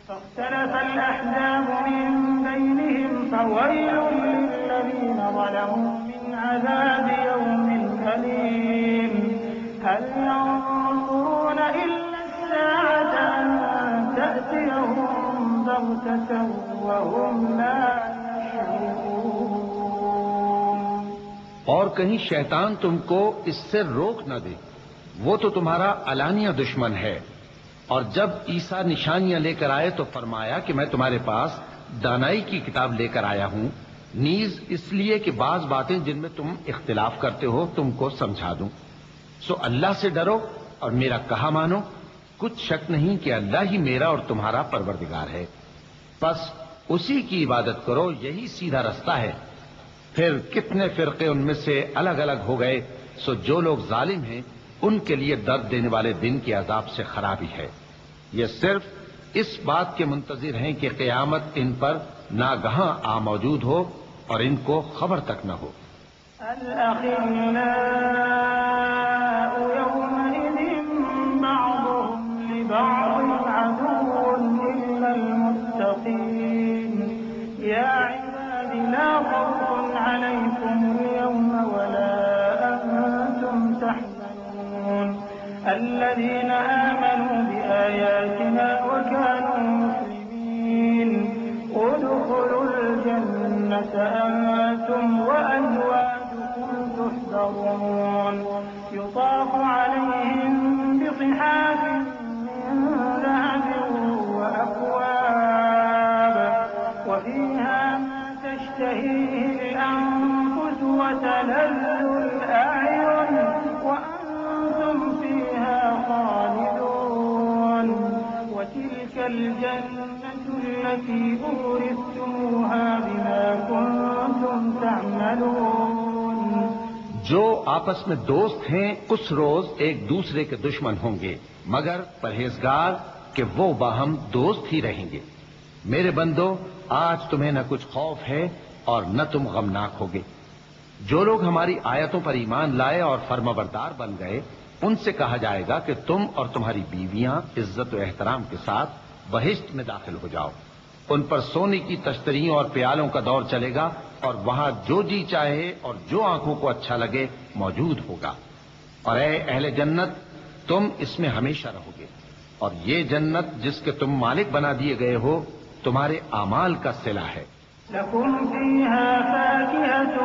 فاختلف الأحزاب من بينهم فويل للذين ظلموا من عذاب يوم أليم هل ينظرون إلا الساعة أن تأتيهم بغتة وهم لا يشعرون۔ اور کہیں شیطان تم کو اس سے روک نہ دے، وہ تو تمہارا علانیہ دشمن ہے۔ اور جب عیسیٰ نشانیاں لے کر آئے تو فرمایا کہ میں تمہارے پاس دانائی کی کتاب لے کر آیا ہوں، نیز اس لیے کہ بعض باتیں جن میں تم اختلاف کرتے ہو تم کو سمجھا دوں۔ سو اللہ سے ڈرو اور میرا کہا مانو، کچھ شک نہیں کہ اللہ ہی میرا اور تمہارا پروردگار ہے، بس اسی کی عبادت کرو، یہی سیدھا رستہ ہے۔ پھر کتنے فرقے ان میں سے الگ الگ ہو گئے، سو جو لوگ ظالم ہیں ان کے لیے درد دینے والے دن کے عذاب سے خرابی ہے۔ یہ صرف اس بات کے منتظر ہیں کہ قیامت ان پر ناگہاں آ موجود ہو اور ان کو خبر تک نہ ہو۔ الأخلاء يومئذ بعضهم لبعض عدو إلا المتقين يا عباد لا خوف عليكم اليوم ولا أنتم تحزنون الذين آمنوا بآياتنا وكانوا مسلمين ادخلوا الجنة أنتم وأزواجكم تحبرون يحبرون يطاف عليهم بصحاف من ذهب وأكواب وفيها ما تشتهيه الأنفس وتلذ الأعين وأنتم فيها خالدون وتلك الجنة التي أورثتموها بما كنتم تعملون. جو آپس میں دوست ہیں اس روز ایک دوسرے کے دشمن ہوں گے مگر پرہیزگار کہ وہ باہم دوست ہی رہیں گے. میرے بندو آج تمہیں نہ کچھ خوف ہے اور نہ تم غمناک ہوگے. جو لوگ ہماری آیتوں پر ایمان لائے اور فرمانبردار بن گئے ان سے کہا جائے گا کہ تم اور تمہاری بیویاں عزت و احترام کے ساتھ بہشت میں داخل ہو جاؤ. ان پر سونے کی تشتریوں اور پیالوں کا دور چلے گا اور وہاں جو جی چاہے اور جو آنکھوں کو اچھا لگے موجود ہوگا. اور اے اہل جنت تم اس میں ہمیشہ رہو گے اور یہ جنت جس کے تم مالک بنا دیے گئے ہو تمہارے اعمال کا صلہ ہے. لكم فيها فاكهة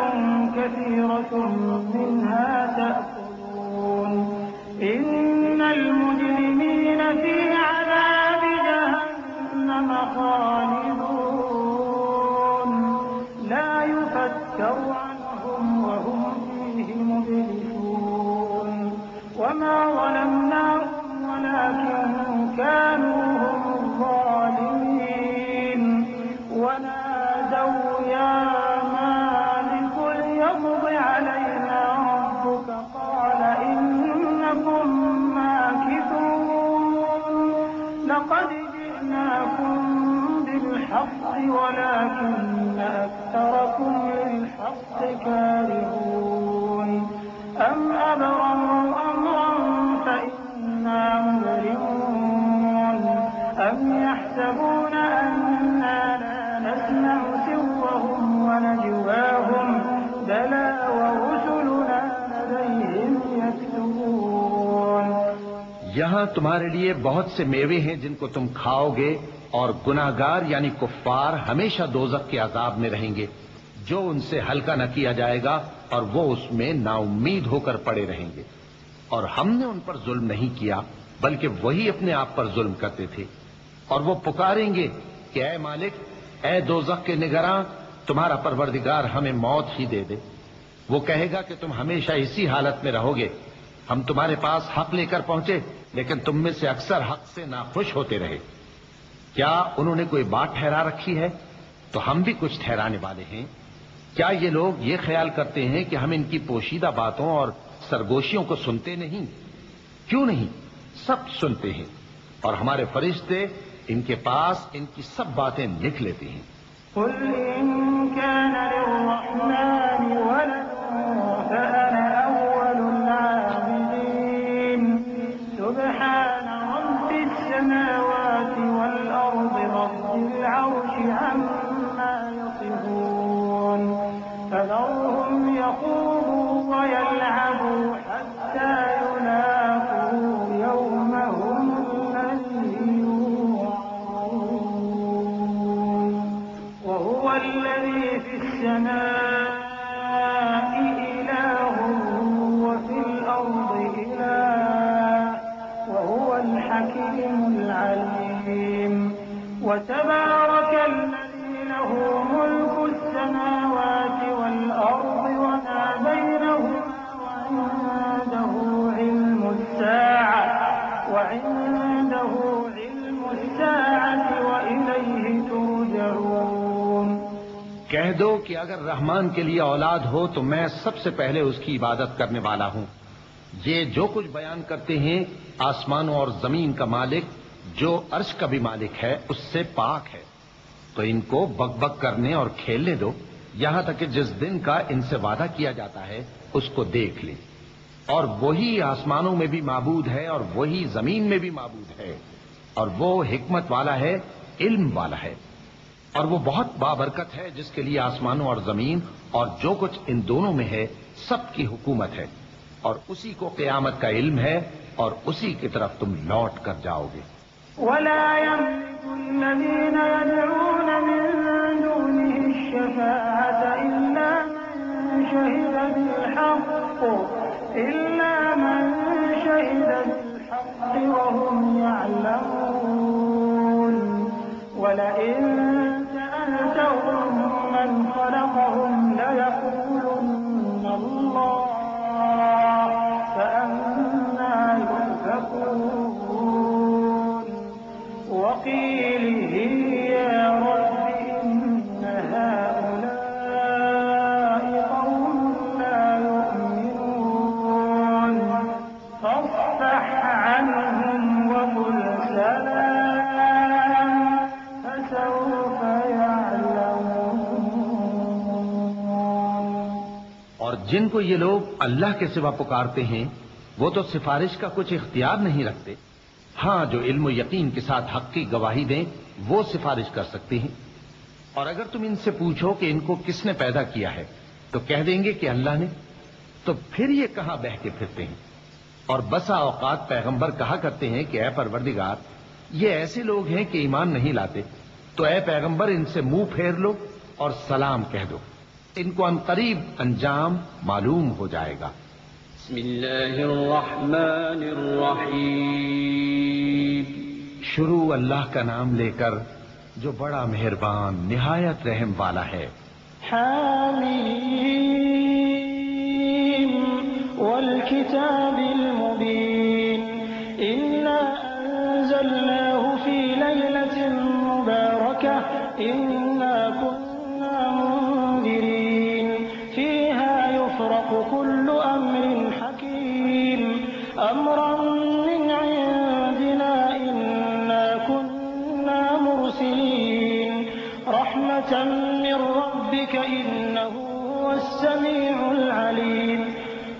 كثيرة منها تأكلون إن المجرمين في عذاب جهنم خالدون لا يفتر عنهم وهم فيه مبلسون وما ظلمناهم ولكن كانوا هم الظالمين ونادوا يا مالك ليقض علينا ربك قال إنكم ماكثون لقد جئناكم بالحق ولكن أكثركم للحق كارهون أم أبرموا أمرا فإنا مبرمون أم يحسبون أننا لا نسمع سرهم ونجواهم بلى ورسلنا لديهم يكتبون. یہاں تمہارے لیے بہت سے میوے ہیں جن کو تم کھاؤ گے اور گناہگار یعنی کفار ہمیشہ دوزخ کے عذاب میں رہیں گے جو ان سے ہلکا نہ کیا جائے گا اور وہ اس میں نا امید ہو کر پڑے رہیں گے. اور ہم نے ان پر ظلم نہیں کیا بلکہ وہی اپنے آپ پر ظلم کرتے تھے. اور وہ پکاریں گے کہ اے مالک اے دوزخ کے نگراں تمہارا پروردگار ہمیں موت ہی دے دے. وہ کہے گا کہ تم ہمیشہ اسی حالت میں رہو گے. ہم تمہارے پاس حق لے کر پہنچے لیکن تم میں سے اکثر حق سے ناخوش ہوتے رہے. کیا انہوں نے کوئی بات ٹھہرا رکھی ہے تو ہم بھی کچھ ٹھہرانے والے ہیں. کیا یہ لوگ یہ خیال کرتے ہیں کہ ہم ان کی پوشیدہ باتوں اور سرگوشیوں کو سنتے نہیں؟ کیوں نہیں، سب سنتے ہیں اور ہمارے فرشتے ان کے پاس ان کی سب باتیں لکھ لیتے ہیں. قل إن كان للرحمن ولد فأنا أول العابدين سبحان رب السماوات والأرض رب العرش عما يصفون فذرهم يخوضوا ويلعبوا حتى يلاقوا يومهم الذي يوعدون وهو الذي في السماء إله وفي الأرض إله وهو الحكيم العليم وتبارك الذي له ملك السماوات والأرض وما بينهما وعنده علم الساعة وإليه ترجعون. کہہ دو کہ اگر رحمان کے لیے اولاد ہو تو میں سب سے پہلے اس کی عبادت کرنے والا ہوں. یہ جو کچھ بیان کرتے ہیں آسمانوں اور زمین کا مالک جو عرش کا بھی مالک ہے اس سے پاک ہے. تو ان کو بک بک کرنے اور کھیلنے دو یہاں تک کہ جس دن کا ان سے وعدہ کیا جاتا ہے اس کو دیکھ لیں. اور وہی آسمانوں میں بھی معبود ہے اور وہی زمین میں بھی معبود ہے اور وہ حکمت والا ہے، علم والا ہے. اور وہ بہت بابرکت ہے جس کے لیے آسمانوں اور زمین اور جو کچھ ان دونوں میں ہے سب کی حکومت ہے اور اسی کو قیامت کا علم ہے اور اسی کی طرف تم لوٹ کر جاؤ گے. ولا يملك الذين يدعون من دونه الشفاعة إلا من شهد بالحق الحق إلا من شهد بالحق وهم يعلمون ولئن سألتهم من خلقهم ليقولن الله فأنى يؤفكون وقيله يا رب إن هؤلاء قوم لا يؤمنون فاصفح عنهم وقل سلام فسوف يعلمون. اور جن کو یہ لوگ اللہ کے سوا پکارتے ہیں وہ تو سفارش کا کچھ اختیار نہیں رکھتے. ہاں جو علم و یقین کے ساتھ حق کی گواہی دیں وہ سفارش کر سکتے ہیں. اور اگر تم ان سے پوچھو کہ ان کو کس نے پیدا کیا ہے تو کہہ دیں گے کہ اللہ نے. تو پھر یہ کہاں بہہ کے پھرتے ہیں. اور بسا اوقات پیغمبر کہا کرتے ہیں کہ اے پروردگار یہ ایسے لوگ ہیں کہ ایمان نہیں لاتے تو اے پیغمبر ان سے منہ پھیر لو اور سلام کہہ دو. ان کو عنقریب انجام معلوم ہو جائے گا. بسم اللہ الرحمن الرحیم. شروع اللہ کا نام لے کر جو بڑا مہربان نہایت رحم والا ہے. حامیم والکتاب المبین انا انزلناه فی لیلة مبارکہ انا كنا منذرین فیها یفرق كل امر حکیم امرا من عندنا انا كنا مرسلین رحمة من ربك إنه هو السميع العليم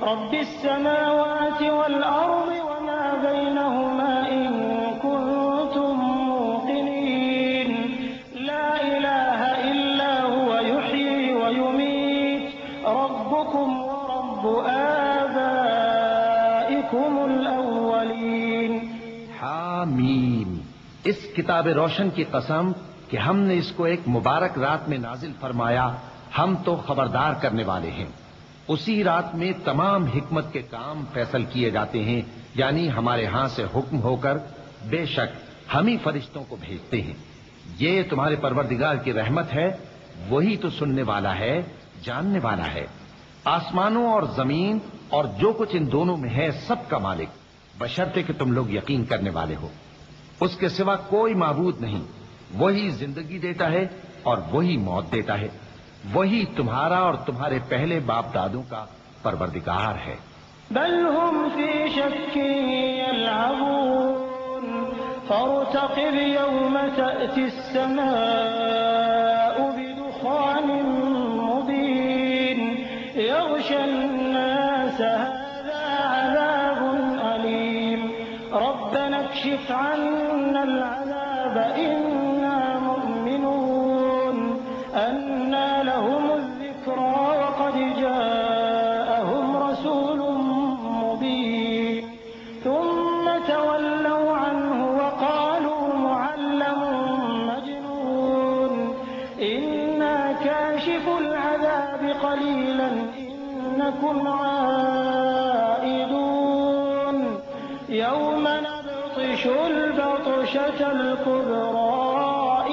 رب السماوات والأرض وما بينهما إن كنتم موقنين لا إله إلا هو يحيي ويميت ربكم ورب آبائكم الأولين. حامیم. اس کتاب روشن کی قسم کہ ہم نے اس کو ایک مبارک رات میں نازل فرمایا ہم تو خبردار کرنے والے ہیں. اسی رات میں تمام حکمت کے کام فیصل کیے جاتے ہیں یعنی ہمارے ہاں سے حکم ہو کر بے شک ہم ہی فرشتوں کو بھیجتے ہیں. یہ تمہارے پروردگار کی رحمت ہے وہی تو سننے والا ہے جاننے والا ہے. آسمانوں اور زمین اور جو کچھ ان دونوں میں ہے سب کا مالک بشرطے کہ تم لوگ یقین کرنے والے ہو. اس کے سوا کوئی معبود نہیں. وہی زندگی دیتا ہے اور وہی موت دیتا ہے. وہی تمہارا اور تمہارے پہلے باپ دادوں کا پروردگار ہے. بل هم في شك يلعبون فارتقب يوم تأتي السماء بدخان مبين يغشى الناس هذا عذاب أليم ربنا اكشف عنا العذاب إنا مؤمنون أنى لهم الذكرى وقد جاءهم رسول مبين ثم تولوا عنه وقالوا معلم مجنون إنا كاشف العذاب قليلا إنكم عائدون يوم نبطش البطشة الكبرى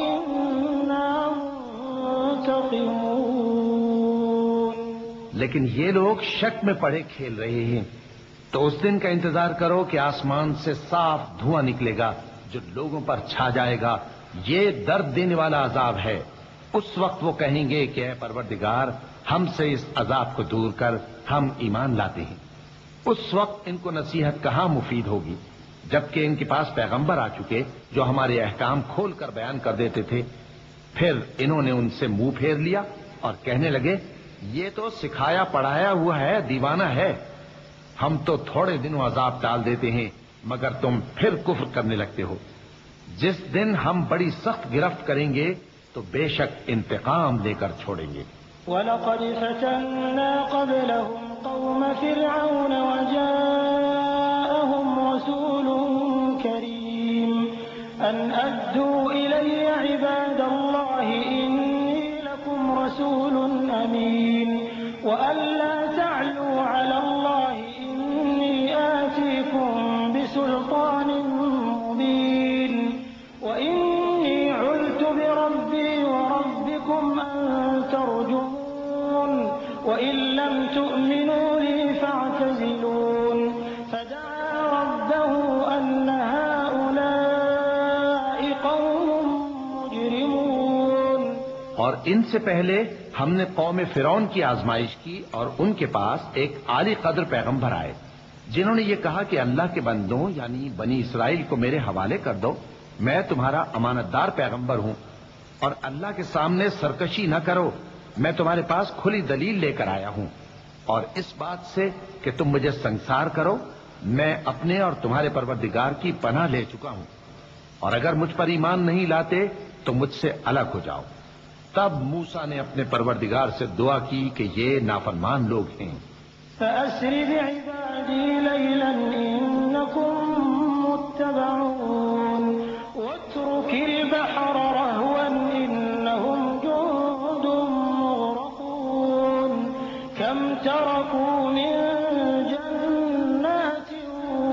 إنا منتقمون. لیکن یہ لوگ شک میں پڑے کھیل رہے ہیں. تو اس دن کا انتظار کرو کہ آسمان سے صاف دھواں نکلے گا جو لوگوں پر چھا جائے گا. یہ درد دینے والا عذاب ہے. اس وقت وہ کہیں گے کہ اے پروردگار ہم سے اس عذاب کو دور کر ہم ایمان لاتے ہیں. اس وقت ان کو نصیحت کہاں مفید ہوگی جبکہ ان کے پاس پیغمبر آ چکے جو ہمارے احکام کھول کر بیان کر دیتے تھے. پھر انہوں نے ان سے منہ پھیر لیا اور کہنے لگے یہ تو سکھایا پڑھایا ہوا ہے دیوانہ ہے. ہم تو تھوڑے دنوں عذاب ٹال دیتے ہیں مگر تم پھر کفر کرنے لگتے ہو. جس دن ہم بڑی سخت گرفت کریں گے تو بے شک انتقام لے کر چھوڑیں گے. وَلَقَدْ فَتَنَّا قَبْلَهُمْ قَوْمَ فِرْعَوْنَ وَجَاءَهُمْ رَسُولٌ كَرِيمٌ أَنْ أَدُّوا إِلَيَّ عِبَادَ اللَّهِ إِنِّي لَكُمْ رَسُولٌ أَمِينٌ وَأَنْ لَا تَعْلُوا عَلَى اللَّهِ تؤمنوا لي فاعتزلون فدعا ربه أن هؤلاء قوم مجرمون۔ اور ان سے پہلے ہم نے قوم فرعون کی آزمائش کی اور ان کے پاس ایک عالی قدر پیغمبر آئے جنہوں نے یہ کہا کہ اللہ کے بندوں یعنی بنی اسرائیل کو میرے حوالے کر دو، میں تمہارا امانت دار پیغمبر ہوں، اور اللہ کے سامنے سرکشی نہ کرو، میں تمہارے پاس کھلی دلیل لے کر آیا ہوں، اور اس بات سے کہ تم مجھے سنسار کرو میں اپنے اور تمہارے پروردگار کی پناہ لے چکا ہوں، اور اگر مجھ پر ایمان نہیں لاتے تو مجھ سے الگ ہو جاؤ۔ تب موسیٰ نے اپنے پروردگار سے دعا کی کہ یہ نافرمان لوگ ہیں۔ فأسر بعبادي ليلا إنكم متبعون واترك البحر رهوا إنهم جند مغرقون كم تركوا من جنات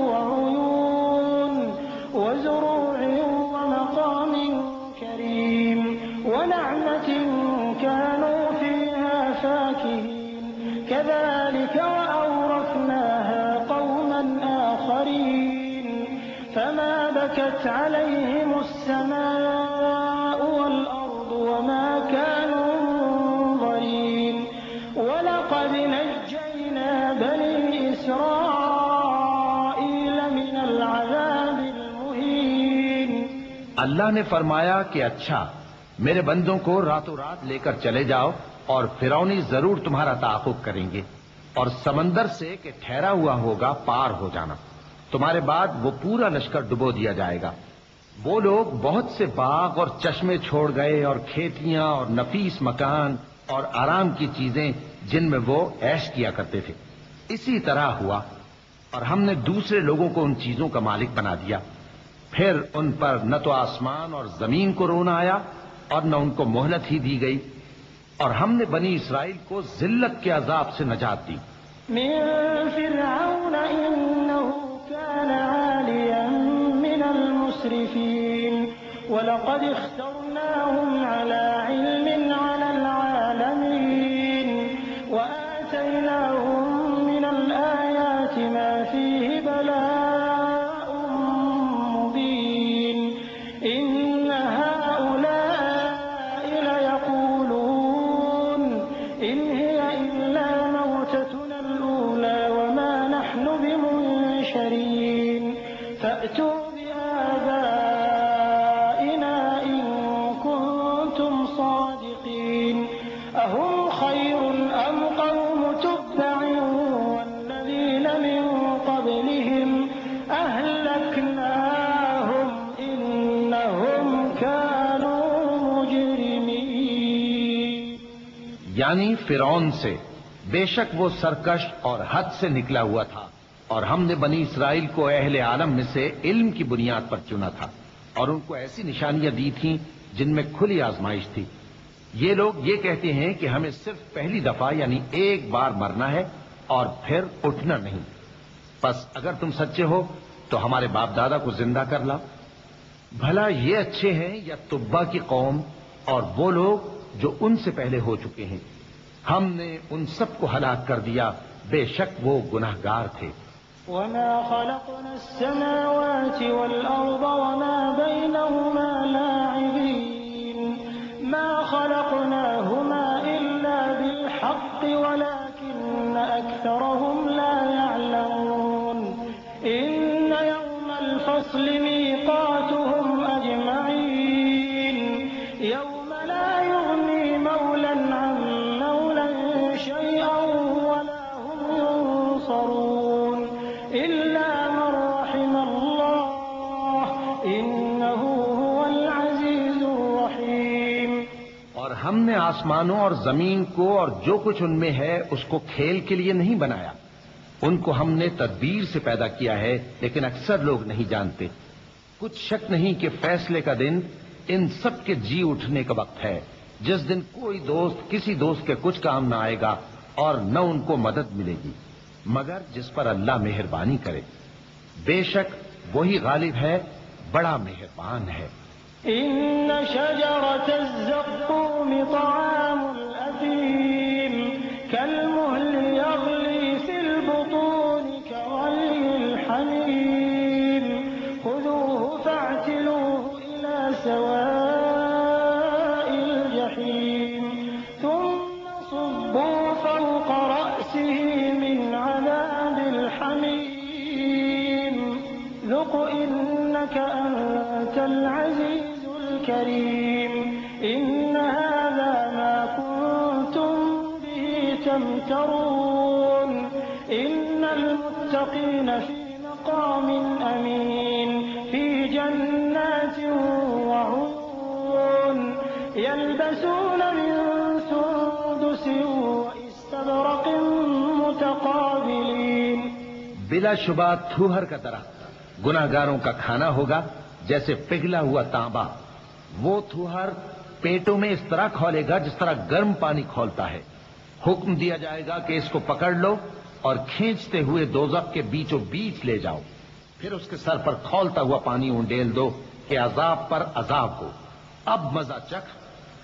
وعيون وزروع ومقام كريم ونعمة كانوا فيها فاكهين كذلك وأورثناها قوما آخرين فما بكت عليهم السماء والأرض وما كانوا منظرين ولقد نجينا بني إسرائيل من العذاب المهين۔ اللہ نے فرمایا کہ اچھا میرے بندوں کو راتوں رات لے کر چلے جاؤ اور فرعونی ضرور تمہارا تعاقب کریں گے، اور سمندر سے کہ ٹھہرا ہوا ہوگا پار ہو جانا، تمہارے بعد وہ پورا لشکر ڈبو دیا جائے گا۔ وہ لوگ بہت سے باغ اور چشمے چھوڑ گئے اور کھیتیاں اور نفیس مکان اور آرام کی چیزیں جن میں وہ عیش کیا کرتے تھے۔ اسی طرح ہوا اور ہم نے دوسرے لوگوں کو ان چیزوں کا مالک بنا دیا، پھر ان پر نہ تو آسمان اور زمین کو رونا آیا اور نہ ان کو مہلت ہی دی گئی، اور ہم نے بنی اسرائیل کو ذلت کے عذاب سے نجات دی۔ من فرعون إنه كان عاليا من المسرفين ولقد اخترناهم على علم على العالمين وآتيناهم من الآيات ما فيه بلاء مبين إن هؤلاء ليقولون إن هي إلا موتتنا الأولى وما نحن بمنشرين فأتوا بآبائنا إن كنتم صادقين أهم خير أم قوم تبع والذين من قبلهم أهلكناهم إنهم كانوا مجرمين۔ یعنی فرعون سے، بے شک وہ سرکش اور حد سے نکلا ہوا تھا، اور ہم نے بنی اسرائیل کو اہل عالم میں سے علم کی بنیاد پر چنا تھا، اور ان کو ایسی نشانیاں دی تھیں جن میں کھلی آزمائش تھی۔ یہ لوگ یہ کہتے ہیں کہ ہمیں صرف پہلی دفعہ یعنی ایک بار مرنا ہے اور پھر اٹھنا نہیں، پس اگر تم سچے ہو تو ہمارے باپ دادا کو زندہ کر لاؤ۔ بھلا یہ اچھے ہیں یا تبا کی قوم اور وہ لوگ جو ان سے پہلے ہو چکے ہیں؟ ہم نے ان سب کو ہلاک کر دیا، بے شک وہ گناہگار تھے۔ وما خلقنا السماوات والأرض وما بينهما لاعبين ما خلقناهما إلا بالحق ولكن أكثرهم لا يعلمون إن يوم الفصل ميقاتهم أجمعين يوم لا يغني مولا عن مولا شيئا ولا هم ينصرون إلا من رحم الله إنه هو العزيز الرحيم۔ اور ہم نے آسمانوں اور زمین کو اور جو کچھ ان میں ہے اس کو کھیل کے لیے نہیں بنایا، ان کو ہم نے تدبیر سے پیدا کیا ہے، لیکن اکثر لوگ نہیں جانتے۔ کچھ شک نہیں کہ فیصلے کا دن ان سب کے جی اٹھنے کا وقت ہے، جس دن کوئی دوست کسی دوست کے کچھ کام نہ آئے گا اور نہ ان کو مدد ملے گی مگر جس پر اللہ مہربانی کرے، بے شک وہی غالب ہے، بڑا مہربان ہے۔ إن شجرة الزقوم طعام الأثيم كالمهل ذق إنك أنت العزيز الكريم إن هذا ما كنتم به تمترون إن المتقين في مقام أمين في جنات وعيون يلبسون من سندس واستبرق متقابلين بلا شبہ تھوہر کا درخت گناہگاروں کا کھانا ہوگا جیسے پگھلا ہوا تانبا. وہ تھوہر پیٹوں میں اس طرح کھولے گا جس طرح گرم پانی کھولتا ہے. حکم دیا جائے گا کہ اس کو پکڑ لو اور کھینچتے ہوئے دوزخ کے بیچوں بیچ لے جاؤ. پھر اس کے سر پر کھولتا ہوا پانی انڈیل دو کہ عذاب پر عذاب ہو. اب مزہ چکھ،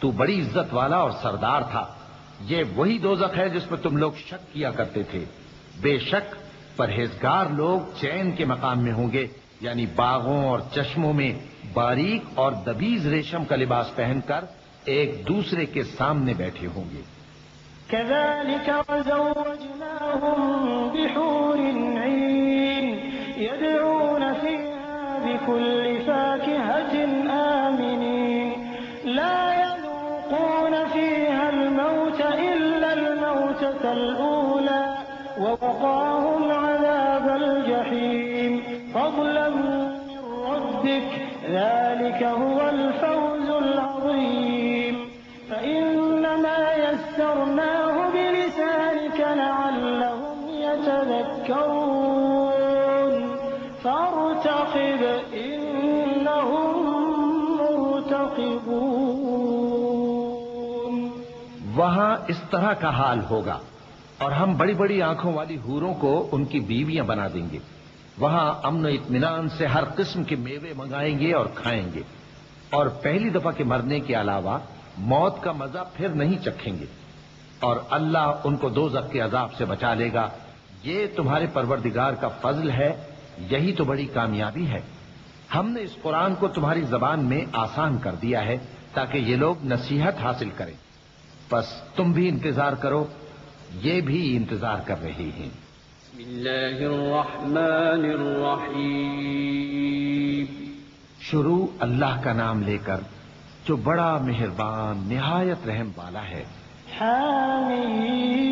تو بڑی عزت والا اور سردار تھا. یہ وہی دوزخ ہے جس پر تم لوگ شک کیا کرتے تھے. بے شک پرہیزگار لوگ چین کے مقام میں ہوں گے، یعنی باغوں اور چشموں میں باریک اور دبیز ریشم کا لباس پہن کر ایک دوسرے کے سامنے بیٹھے ہوں گے. كذلك وزوجناهم بحور عين يدعون فيها بكل فاكهة آمنين لا يذوقون فيها الموت إلا الموتة الأولى ووقاهم عذاب الجحيم فضلا من ربك ذلك هو الفوز العظيم فإنما يسرناه بلسانك لعلهم يتذكرون فارتقب إنهم مرتقبون. وہاں اس طرح کا حال ہوگا اور ہم بڑی بڑی آنکھوں والی حوروں کو ان کی بیویاں بنا دیں گے. وہاں امن و اطمینان سے ہر قسم کے میوے منگائیں گے اور کھائیں گے، اور پہلی دفعہ کے مرنے کے علاوہ موت کا مزہ پھر نہیں چکھیں گے. اور اللہ ان کو دوزخ کے عذاب سے بچا لے گا. یہ تمہارے پروردگار کا فضل ہے، یہی تو بڑی کامیابی ہے. ہم نے اس قرآن کو تمہاری زبان میں آسان کر دیا ہے تاکہ یہ لوگ نصیحت حاصل کریں. بس تم بھی انتظار کرو، یہ بھی انتظار کر رہے ہیں. بسم اللہ الرحمن الرحیم. شروع اللہ کا نام لے کر جو بڑا مہربان نہایت رحم والا ہے. حامیم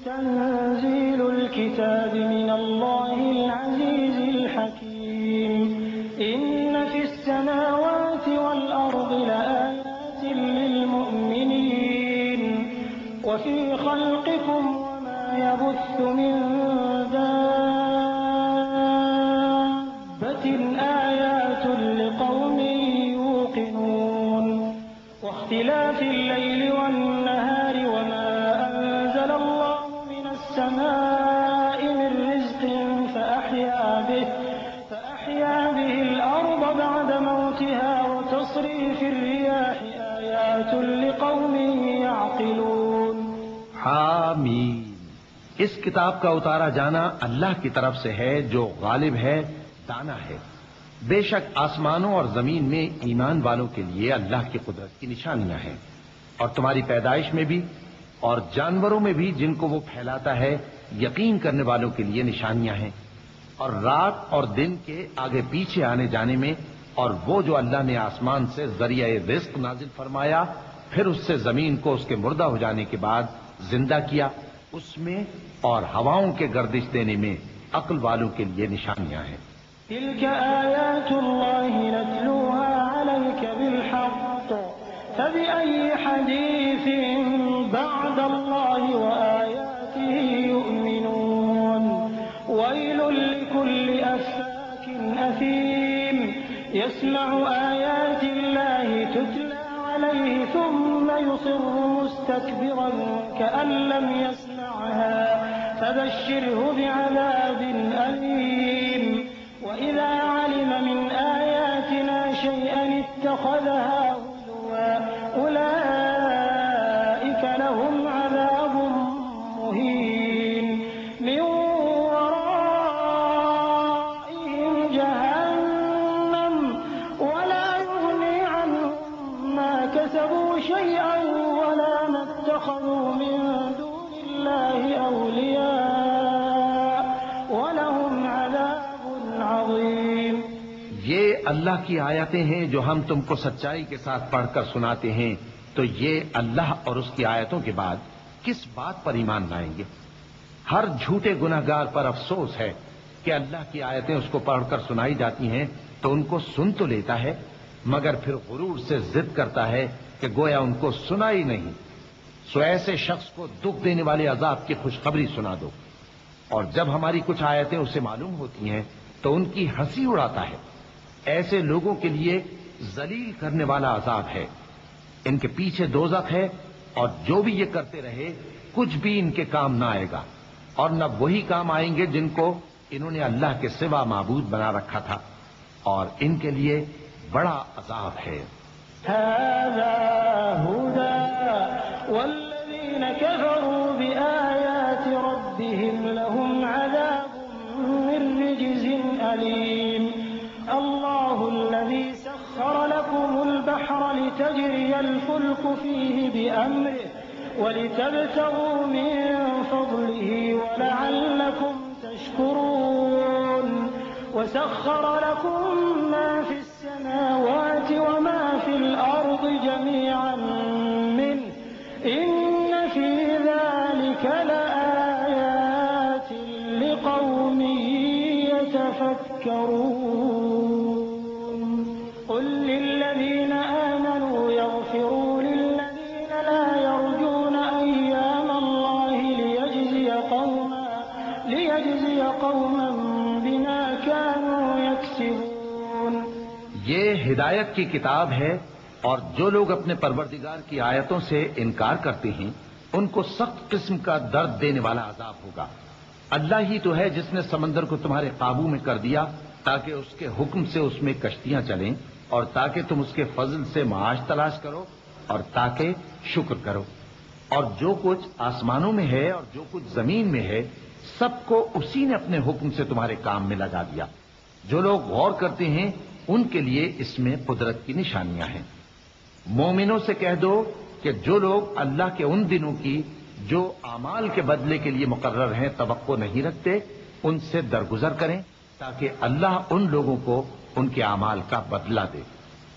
تنزیل الكتاب من اللہ العزیز الحکیم ان فی السماوات والارض لآیات للمؤمنین وفی خلقکم وما يبث من دابة آیات لقوم يوقنون واختلاف الليل والنهار وما أنزل الله من السماء من رزق فأحيا به الأرض بعد موتها وتصريف الرياح آيات لقوم يعقلون. حامیم. اس کتاب کا اتارا جانا اللہ کی طرف سے ہے جو غالب ہے، دانا ہے. بے شک آسمانوں اور زمین میں ایمان والوں کے لیے اللہ کی قدرت کی نشانیاں ہیں، اور تمہاری پیدائش میں بھی اور جانوروں میں بھی جن کو وہ پھیلاتا ہے یقین کرنے والوں کے لیے نشانیاں ہیں. اور رات اور دن کے آگے پیچھے آنے جانے میں، اور وہ جو اللہ نے آسمان سے ذریعہ رزق نازل فرمایا پھر اس سے زمین کو اس کے مردہ ہو جانے کے بعد زندہ کیا، اس میں اور ہواؤں کے گردش دینے میں عقل والوں کے لیے نشانیاں ہیں. تلك آيات الله نتلوها عليك بالحق فبأي حديث بعد الله وآياته يؤمنون. ويل لكل أفاك أثيم يسمع آيات الله تتلى عليه ثم يصر مستكبرا كأن لم يسمعها فبشره بعذاب أليم. وإذا علم من آياتنا شيئا اتخذها هزوا أولئك لهم عذاب مهين من ورائهم جهنم ولا يغني عنهم ما كسبوا شيئا ولا ما اتخذوا من دون الله أولياء ولهم یہ اللہ کی آیتیں ہیں جو ہم تم کو سچائی کے ساتھ پڑھ کر سناتے ہیں، تو یہ اللہ اور اس کی آیتوں کے بعد کس بات پر ایمان لائیں گے؟ ہر جھوٹے گناہگار پر افسوس ہے کہ اللہ کی آیتیں اس کو پڑھ کر سنائی جاتی ہیں تو ان کو سن تو لیتا ہے، مگر پھر غرور سے ضد کرتا ہے کہ گویا ان کو سنا ہی نہیں۔ سو ایسے شخص کو دکھ دینے والے عذاب کی خوشخبری سنا دو، اور جب ہماری کچھ آیتیں اسے معلوم ہوتی ہیں تو ان کی ہنسی اڑاتا ہے۔ ایسے لوگوں کے لیے ذلیل کرنے والا عذاب ہے، ان کے پیچھے دوزخ ہے، اور جو بھی یہ کرتے رہے کچھ بھی ان کے کام نہ آئے گا، اور نہ وہی کام آئیں گے جن کو انہوں نے اللہ کے سوا معبود بنا رکھا تھا، اور ان کے لیے بڑا عذاب ہے۔ هذا هدى والذين كفروا بآيات ربهم لهم عذاب من رجز أليم الله الذي سخر لكم البحر لتجري الفلك فيه بأمره ولتبتغوا من فضله ولعلكم تشكرون وسخر لكم ما في السماوات وما في الأرض جميعا منه إن في ذلك لآيات لقوم يتفكرون قل للذين آمنوا يغفروا للذين لا يرجون أيام الله ليجزي قوما بما كانوا يكسبون۔ یہ ہدایت کی کتاب ہے، اور جو لوگ اپنے پروردگار کی آیتوں سے انکار کرتے ہیں ان کو سخت قسم کا درد دینے والا عذاب ہوگا۔ اللہ ہی تو ہے جس نے سمندر کو تمہارے قابو میں کر دیا تاکہ اس کے حکم سے اس میں کشتیاں چلیں، اور تاکہ تم اس کے فضل سے معاش تلاش کرو، اور تاکہ شکر کرو۔ اور جو کچھ آسمانوں میں ہے اور جو کچھ زمین میں ہے سب کو اسی نے اپنے حکم سے تمہارے کام میں لگا دیا۔ جو لوگ غور کرتے ہیں ان کے لیے اس میں قدرت کی نشانیاں ہیں۔ مومنوں سے کہہ دو کہ جو لوگ اللہ کے ان دنوں کی جو اعمال کے بدلے کے لیے مقرر ہیں توقع نہیں رکھتے، ان سے درگزر کریں تاکہ اللہ ان لوگوں کو ان کے اعمال کا بدلہ دے۔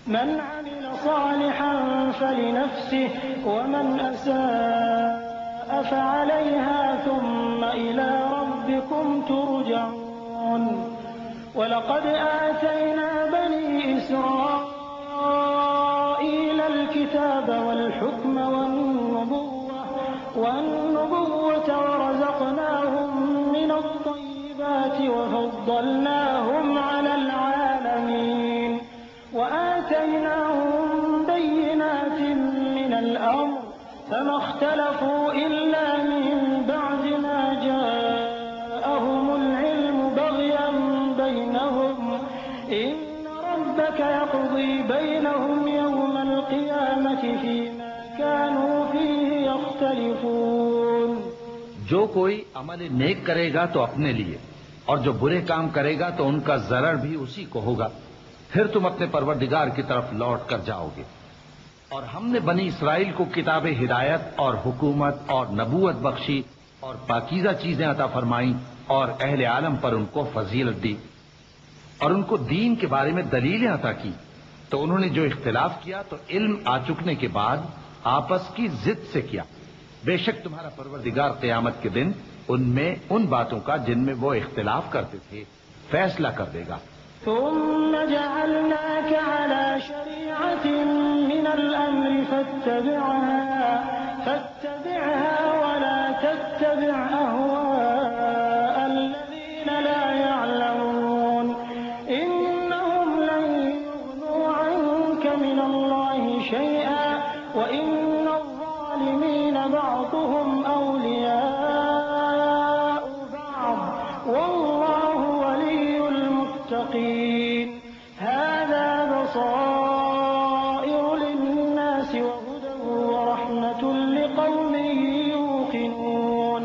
من عمل صالحا فلنفسه ومن أساء فعليها ثم إلى ربكم ترجعون ولقد آتينا بني إسرائيل الكتاب والحكم والنبوة ورزقناهم من الطيبات وفضلناهم على العالمين وآتيناهم بينات من الأمر فما اختلفوا إلا من بعد ما جاءهم العلم بغيا بينهم إن ربك يقضي بينهم يوم القيامة فيما كانوا فيه يختلفون۔ جو کوئی عمل نیک کرے گا تو اپنے لیے، اور جو برے کام کرے گا تو ان کا ضرر بھی اسی کو ہوگا، پھر تم اپنے پروردگار کی طرف لوٹ کر جاؤ گے۔ اور ہم نے بنی اسرائیل کو کتاب ہدایت اور حکومت اور نبوت بخشی اور پاکیزہ چیزیں عطا فرمائیں، اور اہل عالم پر ان کو فضیلت دی، اور ان کو دین کے بارے میں دلیلیں عطا کی، تو انہوں نے جو اختلاف کیا تو علم آ چکنے کے بعد آپس کی ضد سے کیا۔ بے شک تمہارا پروردگار قیامت کے دن ان میں ان باتوں کا جن میں وہ اختلاف کرتے تھے فیصلہ کر دے گا۔ ثم جعلناك على شريعة من الأمر فاتبعها ولا تتبع أهواء الذين لا يعلمون إنهم لن يغنوا عنك من الله شيئا وإن الظالمين بعضهم أولياء بعض والله ولي المتقين هذا بصائر للناس وهدى ورحمة لقوم يوقنون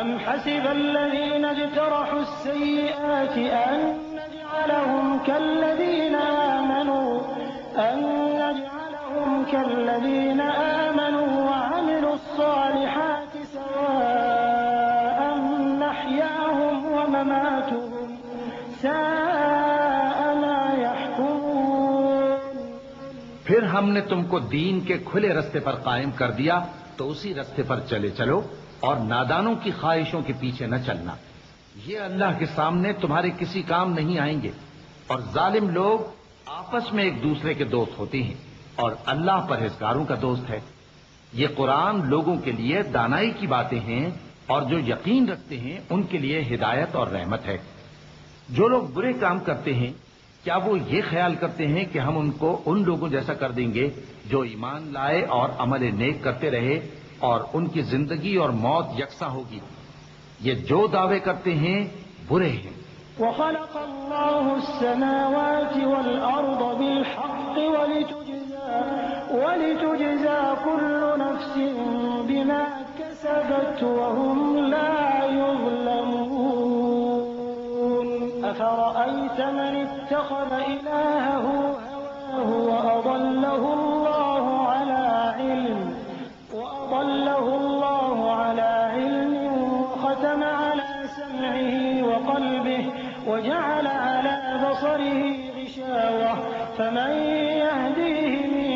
أم حسب الذين اجترحوا السيئات أن نجعلهم كالذين آمنوا وعملوا الصالحات سواء محياهم ومماتهم ساء ما پھر ہم نے تم کو دین کے کھلے رستے پر قائم کر دیا تو اسی رستے پر چلے چلو اور نادانوں کی خواہشوں کے پیچھے نہ چلنا. یہ اللہ کے سامنے تمہارے کسی کام نہیں آئیں گے. اور ظالم لوگ آپس میں ایک دوسرے کے دوست ہوتے ہیں اور اللہ پرہیزگاروں کا دوست ہے. یہ قرآن لوگوں کے لیے دانائی کی باتیں ہیں اور جو یقین رکھتے ہیں ان کے لیے ہدایت اور رحمت ہے. جو لوگ برے کام کرتے ہیں کیا وہ یہ خیال کرتے ہیں کہ ہم ان کو ان لوگوں جیسا کر دیں گے جو ایمان لائے اور عمل نیک کرتے رہے اور ان کی زندگی اور موت یکساں ہوگی؟ یہ جو دعوے کرتے ہیں برے ہیں. وخلق الله السماوات والأرض بالحق ولتجزى كل نفس بما كسبت وهم لا يظلمون. أفرأيت من اتخذ إلهه هواه وأضله الله على علم وختم على سمعه وقلبه وجعل على بصره غشاوة فمن يهديه من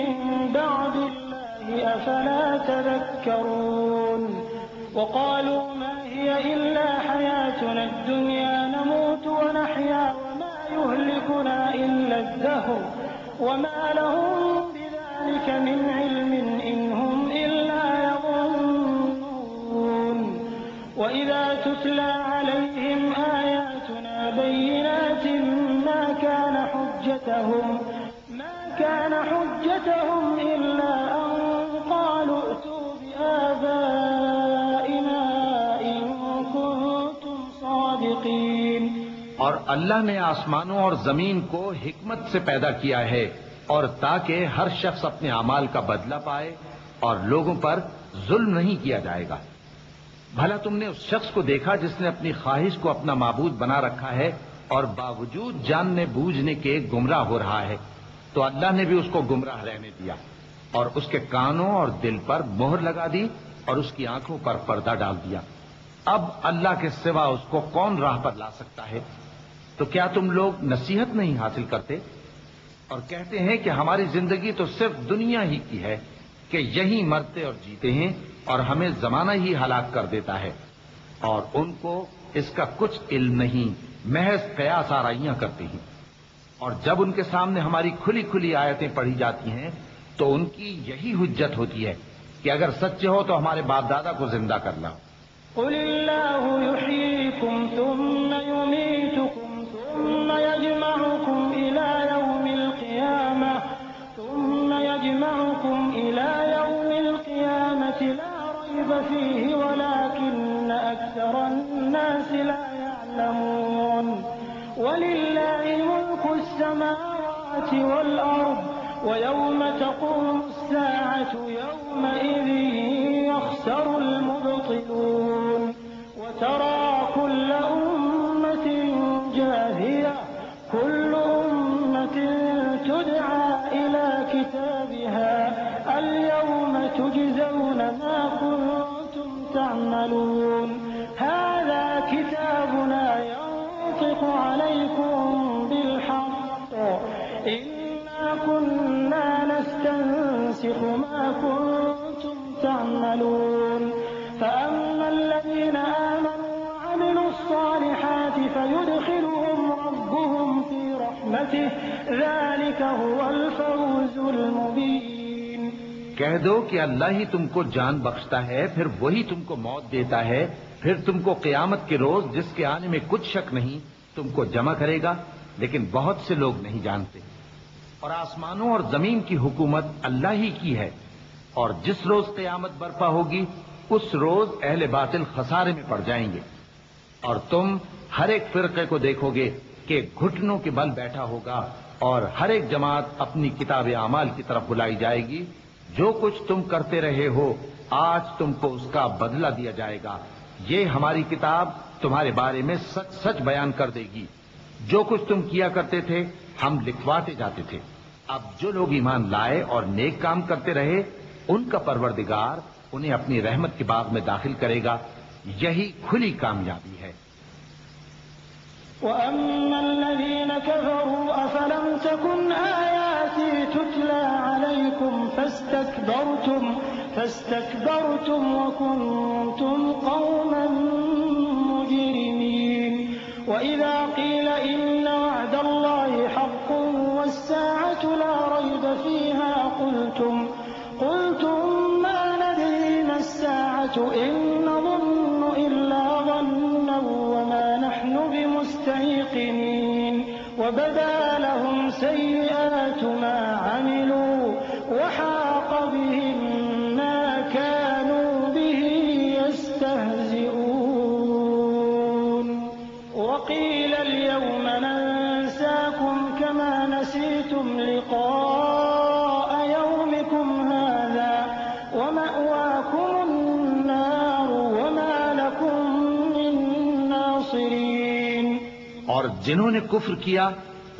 بعد الله أفلا تذكرون. وقالوا ما هي إلا حياتنا الدنيا نموت ونحيا وما يهلكنا إلا الدهر وما لهم بذلك من علم إن هم إلا يظنون. وإذا تتلى عليهم آياتنا بينات ما كان حجتهم إلا أن قالوا ائتوا بآبائنا إن كنتم صادقين. اور اللہ نے آسمانوں اور زمین کو حکمت سے پیدا کیا ہے اور تاکہ ہر شخص اپنے اعمال کا بدلہ پائے اور لوگوں پر ظلم نہیں کیا جائے گا. بھلا تم نے اس شخص کو دیکھا جس نے اپنی خواہش کو اپنا معبود بنا رکھا ہے اور باوجود جاننے بوجھنے کے گمراہ ہو رہا ہے؟ تو اللہ نے بھی اس کو گمراہ رہنے دیا اور اس کے کانوں اور دل پر مہر لگا دی اور اس کی آنکھوں پر پردہ ڈال دیا. اب اللہ کے سوا اس کو کون راہ پر لا سکتا ہے؟ تو کیا تم لوگ نصیحت نہیں حاصل کرتے اور کہتے ہیں کہ ہماری زندگی تو صرف دنیا ہی کی ہے کہ یہی مرتے اور جیتے ہیں اور ہمیں زمانہ ہی ہلاک کر دیتا ہے، اور ان کو اس کا کچھ علم نہیں، محض قیاس آرائیاں کرتے ہیں. اور جب ان کے سامنے ہماری کھلی کھلی آیتیں پڑھی جاتی ہیں تو ان کی یہی حجت ہوتی ہے کہ اگر سچے ہو تو ہمارے باپ دادا کو زندہ کر لاؤ. قل الله يحييكم ثم يميتكم ثم يجمعكم إلى يوم القيامة لا ريب فيه ولكن أكثر الناس لا يعلمون. ولله ملك السماوات والأرض ويوم تقوم الساعة يومئذ يخسر المبطلون. وترى كل أمة جاثية كل أمة تدعى إلى كتابها اليوم تجزون ما كنتم تعملون. هذا كتابنا ينطق عليكم بالحق إنا كنا نستنسخ ما كنتم تعملون. فأما الذين آمنوا وعملوا الصالحات فيدخلهم ربهم في رحمته ذلك هو الفوز المبين. کہہ دو کہ اللہ ہی تم کو جان بخشتا ہے، پھر وہی تم کو موت دیتا ہے، پھر تم کو قیامت کے روز جس کے آنے میں کچھ شک نہیں تم کو جمع کرے گا، لیکن بہت سے لوگ نہیں جانتے. اور آسمانوں اور زمین کی حکومت اللہ ہی کی ہے، اور جس روز قیامت برپا ہوگی اس روز اہل باطل خسارے میں پڑ جائیں گے. اور تم ہر ایک فرقے کو دیکھو گے کہ گھٹنوں کے بل بیٹھا ہوگا اور ہر ایک جماعت اپنی کتاب اعمال کی طرف بلائی جائے گی. جو کچھ تم کرتے رہے ہو آج تم کو اس کا بدلہ دیا جائے گا. یہ ہماری کتاب تمہارے بارے میں سچ سچ بیان کر دے گی. جو کچھ تم کیا کرتے تھے ہم لکھواتے جاتے تھے. اب جو لوگ ایمان لائے اور نیک کام کرتے رہے ان کا پروردگار انہیں اپنی رحمت کے باغ میں داخل کرے گا. یہی کھلی کامیابی ہے. وَأَمَّا الَّذِينَ كَفَرُوا أَفَلَمْ تَكُنْ آيَاتِي تتلى عليكم فاستكبرتم وكنتم قوما مجرمين وإذا قيل إن وعد الله حق والساعة لا ريب فيها قلتم ما ندري ما الساعة إن نظن إلا ظنا وما نحن بمستيقنين وبدا لهم سيئات ما عملوا وحاق بهم ما كانوا به يستهزئون وقيل اليوم ننساكم كما نسيتم لقاء يومكم هذا ومأواكم النار وما لكم من ناصرين. اور جنہوں نے کفر کیا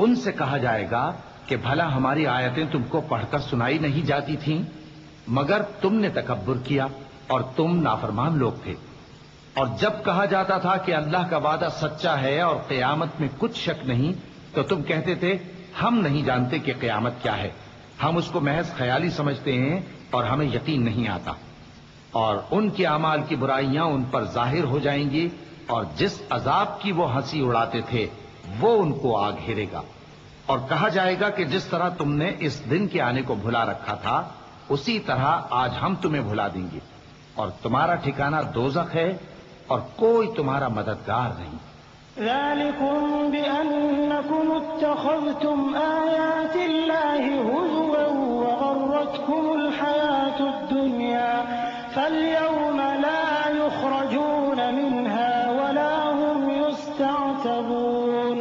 ان سے کہا جائے گا کہ بھلا ہماری آیتیں تم کو پڑھ کر سنائی نہیں جاتی تھیں مگر تم نے تکبر کیا اور تم نافرمان لوگ تھے. اور جب کہا جاتا تھا کہ اللہ کا وعدہ سچا ہے اور قیامت میں کچھ شک نہیں تو تم کہتے تھے ہم نہیں جانتے کہ قیامت کیا ہے، ہم اس کو محض خیالی سمجھتے ہیں اور ہمیں یقین نہیں آتا. اور ان کے اعمال کی برائیاں ان پر ظاہر ہو جائیں گی اور جس عذاب کی وہ ہنسی اڑاتے تھے وہ ان کو آ گھیرے گا. اور کہا جائے گا کہ جس طرح تم نے اس دن کے آنے کو بھلا رکھا تھا اسی طرح آج ہم تمہیں بھلا دیں گے اور تمہارا ٹھکانہ دوزخ ہے اور کوئی تمہارا مددگار نہیں. ذلكم بأنكم اتخذتم آيات الله هزوا وغرتكم الحياة الدنيا فاليوم لا يخرجون منها ولا هم يستعتبون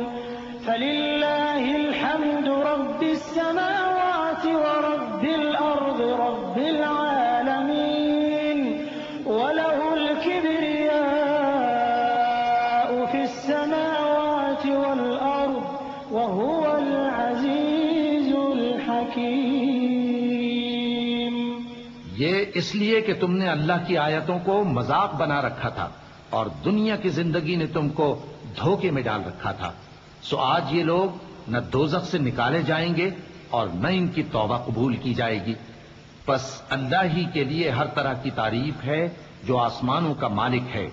فلله الحمد رب السماوات ورب الأرض رب العالمين وله الكبرياء في السماوات والأرض وهو العزيز الحكيم. یہ اس لیے کہ تم نے اللہ کی آیتوں کو مذاق بنا رکھا تھا اور دنیا کی زندگی نے تم کو دھوکے میں ڈال رکھا تھا، سو آج یہ لوگ نہ دوزخ سے نکالے جائیں گے اور نہ ان کی توبہ قبول کی جائے گی. بس اللہ ہی کے لیے ہر طرح کی تعریف ہے جو آسمانوں کا مالک ہے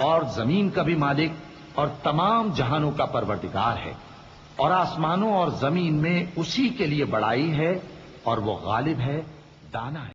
اور زمین کا بھی مالک اور تمام جہانوں کا پروردگار ہے. اور آسمانوں اور زمین میں اسی کے لیے بڑائی ہے اور وہ غالب ہے، دانا ہے.